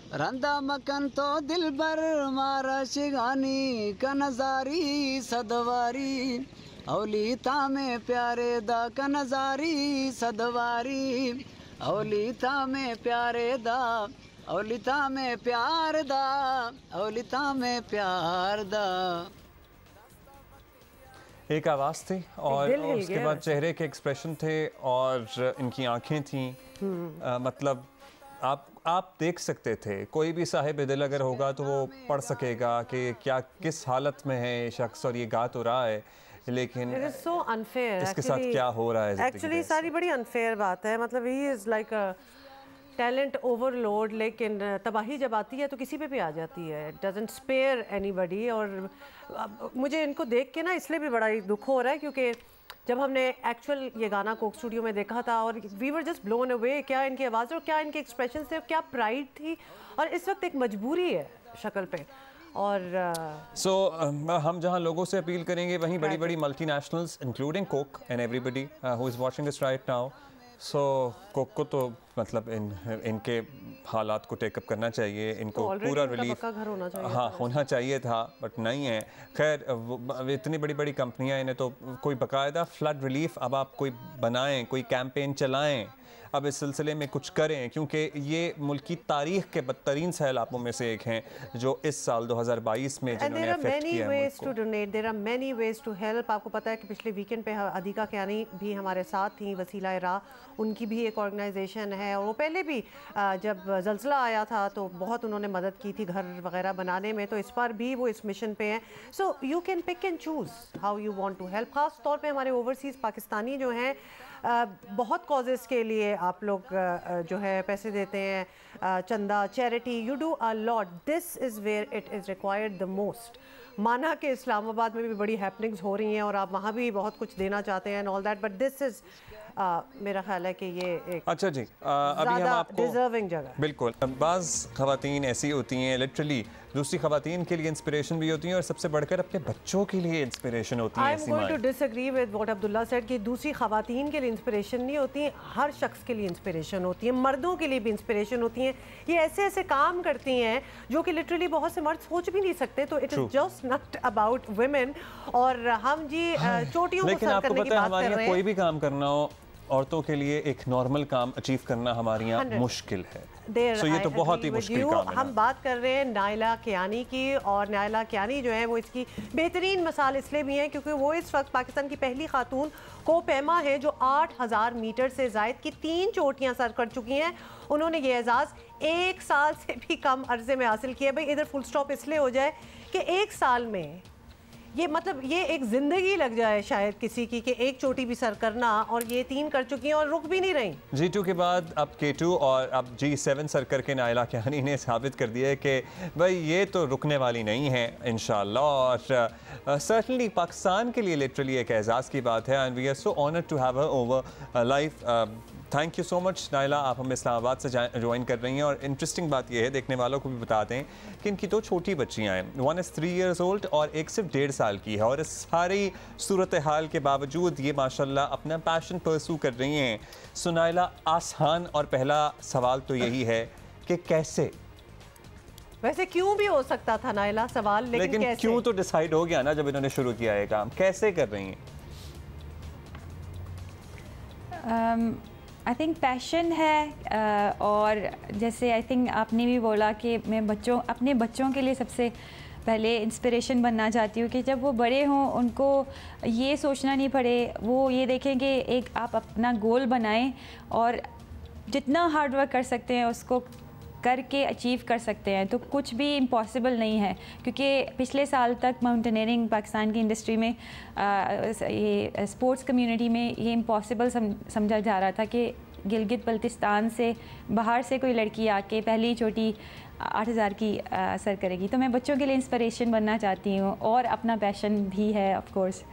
रंदा मकन तो दिल बर मारा शिगानी, कनजारी सदवारी औलीता में प्यारे दा, कनजारी सदवारी औलीता में प्यारे दा, औलीता में प्यार दा, औलीता में प्यार दा। एक आवाज़ थी और उसके बाद चेहरे के एक्सप्रेशन थे और इनकी आंखें थीं, मतलब आप देख सकते थे, कोई भी साहिब दिल अगर होगा तो वो पढ़ सकेगा कि क्या किस हालत में है ये शख्स और ये गा तो रहा है, लेकिन so unfair, इसके साथ क्या हो रहा है एक्चुअली सारी बड़ी अनफेयर बात है। मतलब he is like a talent overload, लेकिन तबाही जब आती है तो किसी पे भी आ जाती है, इट डजंट स्पेयर एनीबडी। और मुझे इनको देख के ना इसलिए भी बड़ा ही दुख हो रहा है क्योंकि जब हमने एक्चुअल ये गाना कोक स्टूडियो में देखा था और we were just blown away, क्या इनकी आवाज़ और क्या इनके एक्सप्रेशन थे, क्या प्राइड थी, और इस वक्त एक मजबूरी है शक्ल पे। और हम जहां लोगों से अपील करेंगे वहीं बड़ी बड़ी multinationals including Coke and everybody who is watching this right now, so Coke को तो मतलब इनके हालात को टेकअप करना चाहिए, इनको पूरा रिलीफ होना चाहिए था, बट नहीं है। खैर इतनी बड़ी बड़ी कंपनियां, इन्हें तो कोई बाकायदा फ्लड रिलीफ अब आप कोई बनाएं, कोई कैंपेन चलाएं, अब इस सिलसिले में कुछ करें, क्योंकि ये मुल्क की तारीख के बदतरीन सैलाबों में से एक हैं जो इस साल 2022 में जिन्होंने अफेक्ट किया है मुल्क को। There are many ways to help. आपको पता है कि पिछले वीकेंड पे अदिका कियानी भी हमारे साथ थी, वसीला राह, उनकी भी एक ऑर्गेनाइजेशन है और वो पहले भी जब ज़ल्ज़ला आया था तो बहुत उन्होंने मदद की थी घर वगैरह बनाने में, तो इस बार भी वो इस मिशन पे हैं। So you can pick and choose how you want to help. ख़ास तौर पे हमारे ओवरसीज़ पाकिस्तानी जो हैं बहुत कॉजेज़ के लिए आप लोग जो है पैसे देते हैं, चंदा, charity, you do a lot, this is where it is required the most. माना कि इस्लामाबाद में भी बड़ी हैपनिंग्स हो रही हैं और आप वहाँ भी बहुत कुछ देना चाहते हैं and all that, but this is मेरा ख्याल है कि ये एक अच्छा जी अभी हम आपको डिजर्विंग जगह, बिल्कुल, बाज़ ख़वातीन ऐसी होती हैं लिटरली दूसरी ख़वातीन के लिए इंस्पिरेशन भी होती हैं और सबसे बढ़कर अपने बच्चों के लिए इंस्पिरेशन होती हैं। I am going to disagree with what Abdullah said कि दूसरी ख़वातीन के लिए इंस्पिरेशन नहीं होती, हर शख्स के लिए इंस्पिरेशन होती है, मर्दों के लिए भी इंस्पिरेशन होती हैं। ये ऐसे ऐसे काम करती हैं जो कि लिटरली बहुत से मर्द सोच भी नहीं सकते, तो it is just not about women. और हम जी चोटियों को सर करने की बात कर रहे हैं, कोई भी काम करना हो औरतों के लिए एक नॉर्मल काम अचीव करना हमारे यहाँ मुश्किल है, so ये तो बहुत ही मुश्किल काम है। हम बात कर रहे हैं नायला कियानी की, और नायला कियानी जो है वो इसकी बेहतरीन मिसाल इसलिए भी हैं क्योंकि वो इस वक्त पाकिस्तान की पहली खातून को पैमा है जो 8000 मीटर से ज़ायद की 3 चोटियाँ सर कर चुकी हैं। उन्होंने ये एजाज़ 1 साल से भी कम अरसे में हासिल किया। भाई इधर फुल स्टॉप इसलिए हो जाए कि 1 साल में ये मतलब ये एक ज़िंदगी लग जाए शायद किसी की कि एक चोटी भी सर करना, और ये 3 कर चुकी हैं और रुक भी नहीं रही। G2 के बाद अब K2 और अब G7 सर करके नायला कियानी ने साबित कर दिया है कि भाई ये तो रुकने वाली नहीं है इंशाल्लाह, और सर्टनली पाकिस्तान के लिए लिटरली एक एजाज़ की बात है and we are so honoured to have her over life. Thank you so much Naila, आप हमें इस्लामाबाद से ज्वाइन कर रही हैं। और इंटरेस्टिंग बात यह है, देखने वालों को भी बता दें कि इनकी 2 छोटी बच्चियाँ हैं, 1 इज़ 3 years old और एक सिर्फ 1.5 साल की है, और इस सारी सूरत हाल के बावजूद ये माशाल्लाह अपना पैशन परसू कर रही हैं। सो नायला, आसान और पहला सवाल तो यही है कि कैसे, वैसे क्यों भी हो सकता था नायला सवाल, लेकिन कैसे? क्यों तो डिसाइड हो गया ना जब इन्होंने शुरू किया है काम, कैसे कर रही हैं? आई थिंक पैशन है, और जैसे आई थिंक आपने भी बोला कि मैं अपने बच्चों के लिए सबसे पहले इंस्पिरेशन बनना चाहती हूँ कि जब वो बड़े हों उनको ये सोचना नहीं पड़े, वो ये देखें कि एक आप अपना गोल बनाएं और जितना हार्ड वर्क कर सकते हैं उसको करके अचीव कर सकते हैं। तो कुछ भी इम्पॉसिबल नहीं है, क्योंकि पिछले साल तक माउंटेनियरिंग पाकिस्तान की इंडस्ट्री में ये स्पोर्ट्स कम्युनिटी में ये इम्पॉसिबल समझा जा रहा था कि गिलगित बल्तिस्तान से बाहर से कोई लड़की आके पहली चोटी 8000 की सर करेगी। तो मैं बच्चों के लिए इंस्पिरेशन बनना चाहती हूँ और अपना पैशन भी है ऑफ कोर्स,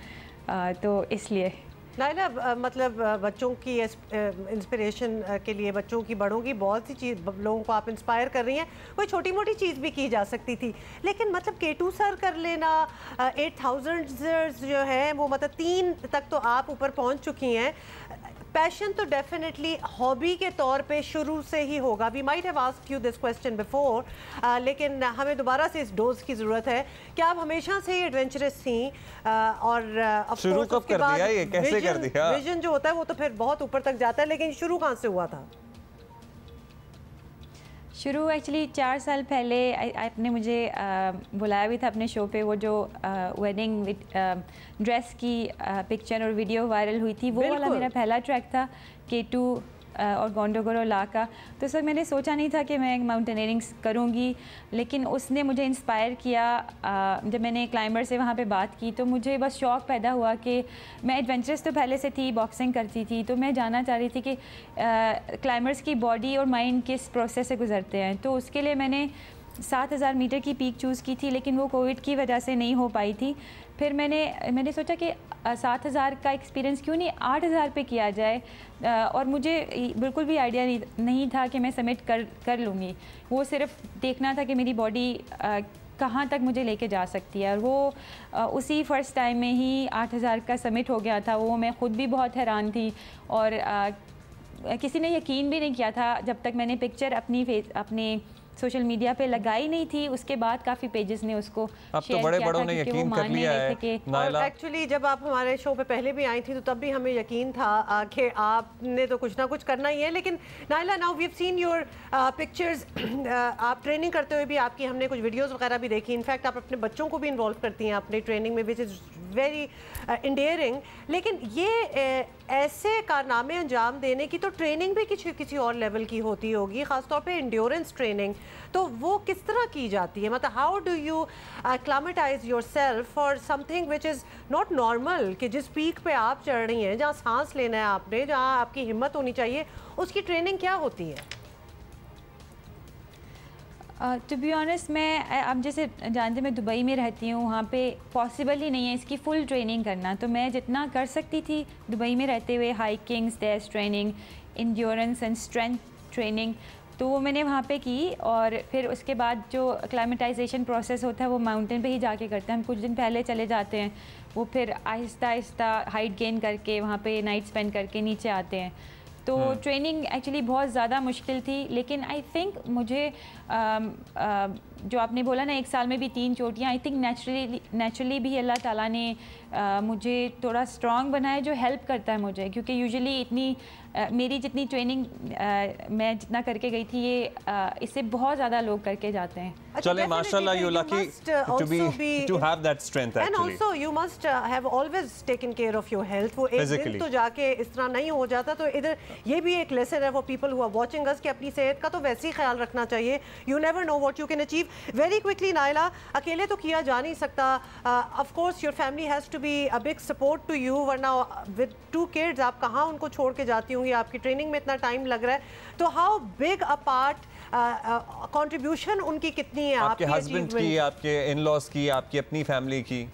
तो इसलिए। नाइला, मतलब बच्चों की इंस्पिरेशन के लिए, बच्चों की, बड़ों की बहुत सी चीज़, लोगों को आप इंस्पायर कर रही हैं। कोई छोटी मोटी चीज़ भी की जा सकती थी, लेकिन मतलब K2 सर कर लेना, 8000 जो है वो मतलब 3 तक तो आप ऊपर पहुंच चुकी हैं। पैशन तो डेफिनेटली हॉबी के तौर पे शुरू से ही होगा। We might have asked you this question before, लेकिन हमें दोबारा से इस डोज की ज़रूरत है कि आप हमेशा से ही एडवेंचरस थी और शुरू कब कर दिया, ये कैसे कर दिया? विजन जो होता है वो तो फिर बहुत ऊपर तक जाता है, लेकिन शुरू कहाँ से हुआ था? शुरू एक्चुअली 4 साल पहले आपने मुझे बुलाया भी था अपने शो पे। वो जो वेडिंग ड्रेस की पिक्चर और वीडियो वायरल हुई थी, वो वाला मेरा पहला ट्रैक था, K2 और गोंडोगोरो ला का। तो सर मैंने सोचा नहीं था कि मैं माउंटेनियरिंग करूँगी, लेकिन उसने मुझे इंस्पायर किया। जब मैंने क्लाइंबर से वहाँ पे बात की तो मुझे बस शौक़ पैदा हुआ कि मैं एडवेंचरस तो पहले से थी, बॉक्सिंग करती थी, तो मैं जानना चाह रही थी कि क्लाइंबर्स की बॉडी और माइंड किस प्रोसेस से गुजरते हैं। तो उसके लिए मैंने 7000 मीटर की पीक चूज़ की थी, लेकिन वो कोविड की वजह से नहीं हो पाई थी। फिर मैंने सोचा कि 7000 का एक्सपीरियंस क्यों नहीं 8000 पे किया जाए, और मुझे बिल्कुल भी आइडिया नहीं था कि मैं समिट कर लूँगी। वो सिर्फ देखना था कि मेरी बॉडी कहाँ तक मुझे लेके जा सकती है, और वो उसी फर्स्ट टाइम में ही 8000 का समिट हो गया था। वो मैं ख़ुद भी बहुत हैरान थी, और किसी ने यकीन भी नहीं किया था जब तक मैंने पिक्चर अपने सोशल मीडिया पे लगाई नहीं थी। उसके बाद काफ़ी पेजेस ने उसको अब तो बड़े बड़ों ने यकीन कर लिया है। और एक्चुअली जब आप हमारे शो पे पहले भी आई थी तो तब भी हमें यकीन था कि आपने तो कुछ ना कुछ करना ही है। लेकिन Naila, now we have seen your pictures, आप ट्रेनिंग करते हुए भी आपकी हमने कुछ वीडियोस वगैरह भी देखी। इनफैक्ट आप अपने बच्चों को भी इन्वॉल्व करती हैं अपनी ट्रेनिंग में, विच इज़ वेरी इंडियरिंग। लेकिन ये ऐसे कारनामे अंजाम देने की तो ट्रेनिंग भी किसी और लेवल की होती होगी, ख़ासतौर पे इंड्योरेंस ट्रेनिंग। तो वो किस तरह की जाती है? मतलब how do you acclimatise your self for something which is not normal, कि जिस पीक पे आप चढ़ रही हैं, जहाँ सांस लेना है आपने, जहाँ आपकी हिम्मत होनी चाहिए, उसकी ट्रेनिंग क्या होती है? टू बी ऑनेस्ट, मैं अब जैसे जानते मैं दुबई में रहती हूँ, वहाँ पे पॉसिबल ही नहीं है इसकी फुल ट्रेनिंग करना। तो मैं जितना कर सकती थी दुबई में रहते हुए, hiking, stairs training, endurance and strength training, तो वो मैंने वहाँ पे की। और फिर उसके बाद जो एक्लामेटाइजेशन प्रोसेस होता है वो माउंटेन पे ही जाके करते हैं। हम कुछ दिन पहले चले जाते हैं, वो फिर आहिस्ता आहिस्ता हाइट गेन करके वहाँ पे नाइट स्पेंड करके नीचे आते हैं। तो ट्रेनिंग एक्चुअली बहुत ज़्यादा मुश्किल थी, लेकिन आई थिंक मुझे जो आपने बोला ना 1 साल में भी 3 चोटियाँ, आई थिंक नेचुरली भी अल्लाह ताला ने मुझे थोड़ा स्ट्रॉन्ग बनाया, जो हेल्प करता है मुझे। क्योंकि यूजुअली इतनी मेरी जितनी ट्रेनिंग मैं जितना करके गई थी, ये इससे बहुत ज़्यादा लोग करके जाते हैं। चले माशाल्लाह, you lucky to have that strength actually. And also you must have always taken care of your health. वो एक दिन तो जाके इस तरह नहीं हो जाता। तो इधर ये भी एक लेसन है for people who are watching us कि अपनी सेहत का तो वैसे ही ख्याल रखना चाहिए। You never know what you can achieve. Very quickly Naila, अकेले तो किया जा नहीं सकता। Of course your family has to be a big support to you, वरना with 2 kids आप कहाँ उनको छोड़ के जाती होंगी? आपकी ट्रेनिंग में इतना टाइम लग रहा है, तो how big a part contribution उनकी कितनी है? आपके हस्बैंड की, आपके इन-लॉज की, आपकी अपनी फैमिली की?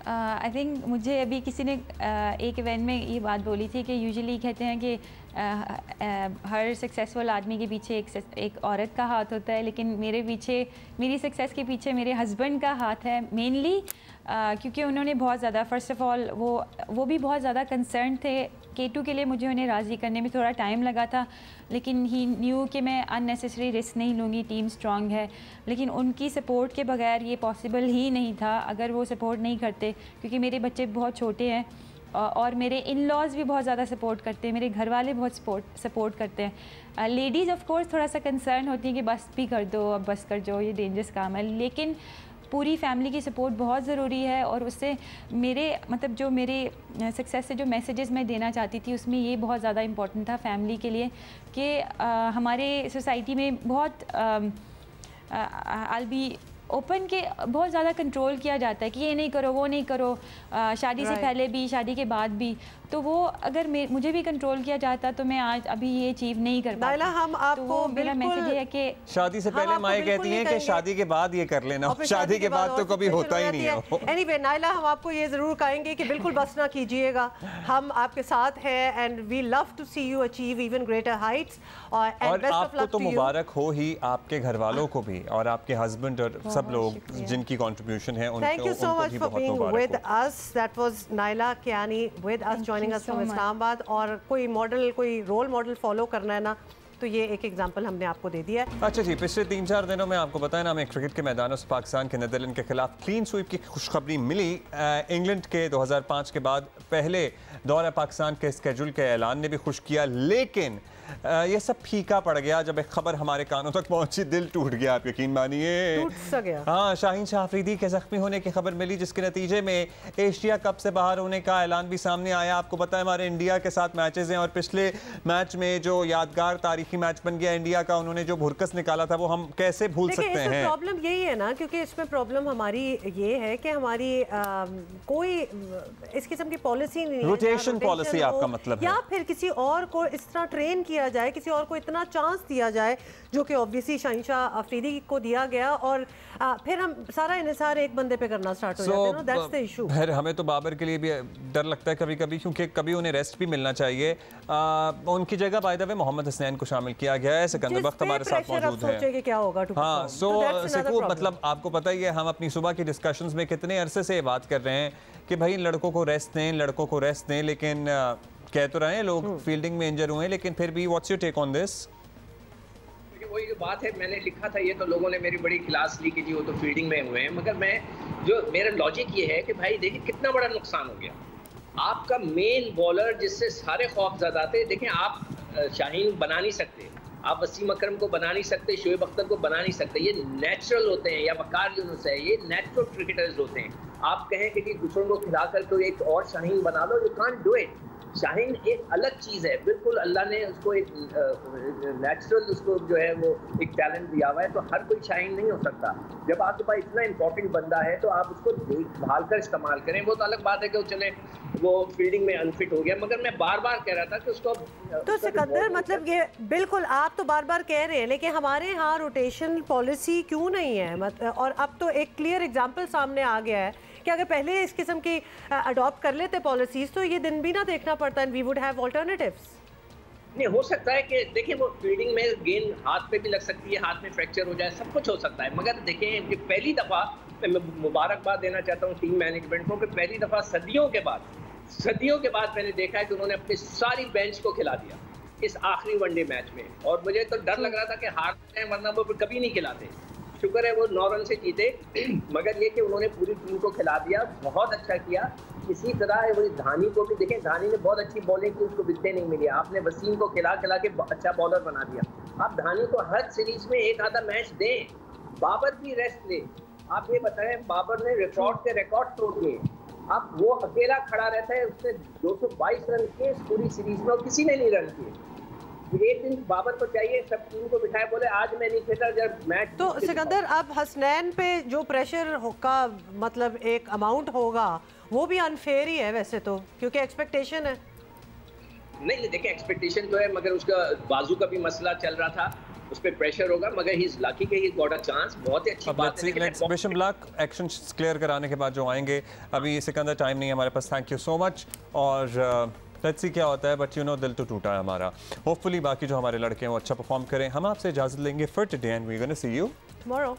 आई थिंक मुझे अभी किसी ने एक इवेंट में ये बात बोली थी कि यूजुअली कहते हैं कि हर सक्सेसफुल आदमी के पीछे एक औरत का हाथ होता है, लेकिन मेरे पीछे, मेरी सक्सेस के पीछे मेरे हस्बैंड का हाथ है मेनली। क्योंकि उन्होंने बहुत ज़्यादा, फ़र्स्ट ऑफ़ ऑल वो भी बहुत ज़्यादा कंसर्न थे। K2 के लिए मुझे उन्हें राज़ी करने में थोड़ा टाइम लगा था, लेकिन ही न्यू कि मैं अननेसेसरी रिस्क नहीं लूँगी, टीम स्ट्रांग है। लेकिन उनकी सपोर्ट के बगैर ये पॉसिबल ही नहीं था, अगर वो सपोर्ट नहीं करते। क्योंकि मेरे बच्चे बहुत छोटे हैं, और मेरे इन लॉज भी बहुत ज़्यादा सपोर्ट करते हैं, मेरे घर वाले बहुत सपोर्ट करते हैं। लेडीज़ ऑफ कोर्स थोड़ा सा कंसर्न होती हैं कि बस भी कर दो, अब बस कर दो, ये डेंजरस काम है, लेकिन पूरी फैमिली की सपोर्ट बहुत ज़रूरी है। और उससे मेरे मतलब जो मेरे सक्सेस से जो मैसेजेस मैं देना चाहती थी उसमें ये बहुत ज़्यादा इम्पोर्टेंट था फैमिली के लिए कि हमारे सोसाइटी में बहुत आई बी ओपन के बहुत ज़्यादा कंट्रोल किया जाता है कि ये नहीं करो, वो नहीं करो, शादी से पहले भी, शादी के बाद भी। तो वो अगर मुझे भी कंट्रोल किया जाता तो मैं आज अभी ये अचीव नहीं कर पाती। हम आपको तो मेरा मैसेज है कि शादी से पहले माएँ कहती हैं कि शादी के बाद ये कर लेना, शादी के बाद तो कभी होता ही नहीं है। एनीवे नाइला, हम आपको ये ज़रूर कहेंगे कि बिल्कुल बस ना कीजिएगा, हम आपके साथ हैं and we love to see you achieve even greater heights. और आपको तो मुबारक हो ही, आपके घर वालों को भी और आपके हस्बैंड और सब लोग जिनकी कंट्रीब्यूशन है उनको। Thank you so much for being with us. That was Naila Kiani with us joining us from Islamabad. और कोई मॉडल, कोई रोल मॉडल फॉलो करना है ना, तो ये एक एग्जांपल हमने आपको दे दिया है। अच्छा जी, पिछले 3-4 दिनों में आपको बताया ना, हमें क्रिकेट के मैदानों से पाकिस्तान के नीदरलैंड के खिलाफ क्लीन स्वीप की खुशखबरी मिली। इंग्लैंड के 2005 के बाद पहले दौरा पाकिस्तान के स्केड्यूल के ऐलान ने भी खुश किया, लेकिन ये सब फीका पड़ गया जब एक खबर हमारे कानों तक पहुंची। दिल टूट गया, आप यकीन मानिए। टूट सा गया। हाँ, शाहीन शाह अफरीदी के जख्मी होने की खबर मिली, जिसके नतीजे में एशिया कप से बाहर होने का ऐलान भी सामने आया। आपको पता है हमारे इंडिया के साथ मैचेस हैं और पिछले मैच में जो यादगार तारीखी मैच बन गया इंडिया का, उन्होंने जो भुरकस निकाला था वो हम कैसे भूल सकते हैं। प्रॉब्लम यही है ना, क्योंकि इसमें प्रॉब्लम हमारी ये है कि हमारी कोई इस किस्म की पॉलिसी नहीं है। रोटेशन पॉलिसी आपका मतलब है, या फिर किसी और को इस तरह ट्रेन किया जाए, किसी और को इतना चांस दिया जाए, जो कि ऑब्वियसली शाहीन शाह अफरीदी को दिया गया, और फिर हम सारा इन्हिसार एक बंदे पे करना स्टार्ट हो जाते हैं ना। That's the issue. फिर हमें तो बाबर के लिए भी डर लगता है कभी कभी, क्योंकि कभी उन्हें रेस्ट भी मिलना चाहिए। उनकी जगह by the way Mohammad Hasnain को शामिल किया गया है। सिकंदर बख्त हमारे साथ मौजूद है। क्या होगा? हाँ, सो मतलब आपको पता ही है, हम अपनी सुबह की डिस्कशंस में कितने अरसे से बात कर रहे हैं कि भाई लड़कों को रेस्ट दें, लड़कों को रेस्ट दें, लेकिन कह तो रहे हैं लोग फील्डिंग में इंजर हुए हैं, लेकिन फिर भी what's your take on this? वही जो बात है, मैंने लिखा था ये तो लोगों ने मेरी बड़ी क्लास ली कि जी वो तो फील्डिंग में हुए हैं, मगर मैं जो मेरा लॉजिक ये है कि भाई देखिए कितना बड़ा नुकसान हो गया। आपका मेन बॉलर जिससे सारे खौफजदा थे, देखें आप शाहीन बना नहीं सकते, आप वसीम अकरम को बना नहीं सकते, शोएब अख्तर को बना नहीं सकते, ये नेचुरल होते हैं, या वकार यूनुस है, ये नेचुरल क्रिकेटर्स होते हैं। आप कहें कि दूसरों को खिला कर एक और शाहीन बना लो, you can't do it. Shaheen एक अलग चीज़ है बिल्कुल, अल्लाह ने उसको एक नेचुरल उसको जो है वो एक टैलेंट दिया हुआ है, तो हर कोई शाहीन नहीं हो सकता। जब आपके पास इतना इंपॉर्टेंट बंदा है तो आप उसको देखभाल कर इस्तेमाल करें। वो तो अलग बात है कि वो चले वो फील्डिंग में अनफिट हो गया, मगर मैं बार बार कह रहा था कि उसको तो सिकंदर मतलब ये बिल्कुल आप तो बार बार कह रहे हैं, लेकिन हमारे यहाँ रोटेशन पॉलिसी क्यों नहीं है? और अब तो एक क्लियर एग्जाम्पल सामने आ गया है कि अगर पहले इस किस्म की अडॉप्ट कर लेते पॉलिसीज तो ये दिन भी ना देखना पड़ता है, वी वुड हैव ऑल्टरनेटिव्स। नहीं, हो सकता है कि देखिए वो फील्डिंग में गेंद हाथ पे भी लग सकती है, हाथ में फ्रैक्चर हो जाए, सब कुछ हो सकता है, मगर देखें ये पहली दफ़ा मैं मुबारकबाद देना चाहता हूँ टीम मैनेजमेंट को कि पहली दफ़ा सदियों के बाद मैंने देखा है कि उन्होंने अपनी सारी बेंच को खिला दिया इस आखिरी वनडे मैच में, और मुझे तो डर लग रहा था कि हार जाए, वरना वो कभी नहीं खिलाते। शुक्र है वो 9 रन से जीते, मगर ये कि उन्होंने पूरी टीम को खिला दिया, बहुत अच्छा किया। इसी तरह वो धानी को भी देखें, धानी ने बहुत अच्छी बॉलिंग की, उसको विकेटें नहीं मिली, आपने वसीम को खिला के अच्छा बॉलर बना दिया। आप धानी को हर सीरीज में एक आधा मैच दें, बाबर भी रेस्ट ले। आप ये बताएं, बाबर ने रिकॉर्ड तोड़ दिए, अब वो अकेला खड़ा रहता है, उसने 222 रन किए इस पूरी सीरीज में और किसी ने नहीं रन किए। एक दिन बाबर को चाहिए सब टीम को बिठाए, बोले आज मैं नहीं खेला जब मैच। तो सिकंदर अब हसनैन पे जो प्रेशर का मतलब एक अमाउंट होगा वो भी अनफेयर ही है वैसे तो, क्योंकि एक्सपेक्टेशन है। नहीं देखिए एक्सपेक्टेशन तो है, मगर उसका बाजू का भी मसला चल रहा था, उस पे प्रेशर होगा, मगर ही इज लकी कि ही गॉट अ चांस। बहुत ही अच्छी बात है। Let's wish him luck. Action clear कराने के बाद जो आएंगे, अभी सिकंदर टाइम नहीं है हमारे पास। थैंक यू सो मच, और लेट्स सी क्या होता है, बट यू नो दिल तो टूटा है हमारा। होपफुली बाकी जो हमारे लड़के हैं वो अच्छा परफॉर्म करें। हम आपसे इजाजत लेंगे for today and we are gonna see you tomorrow.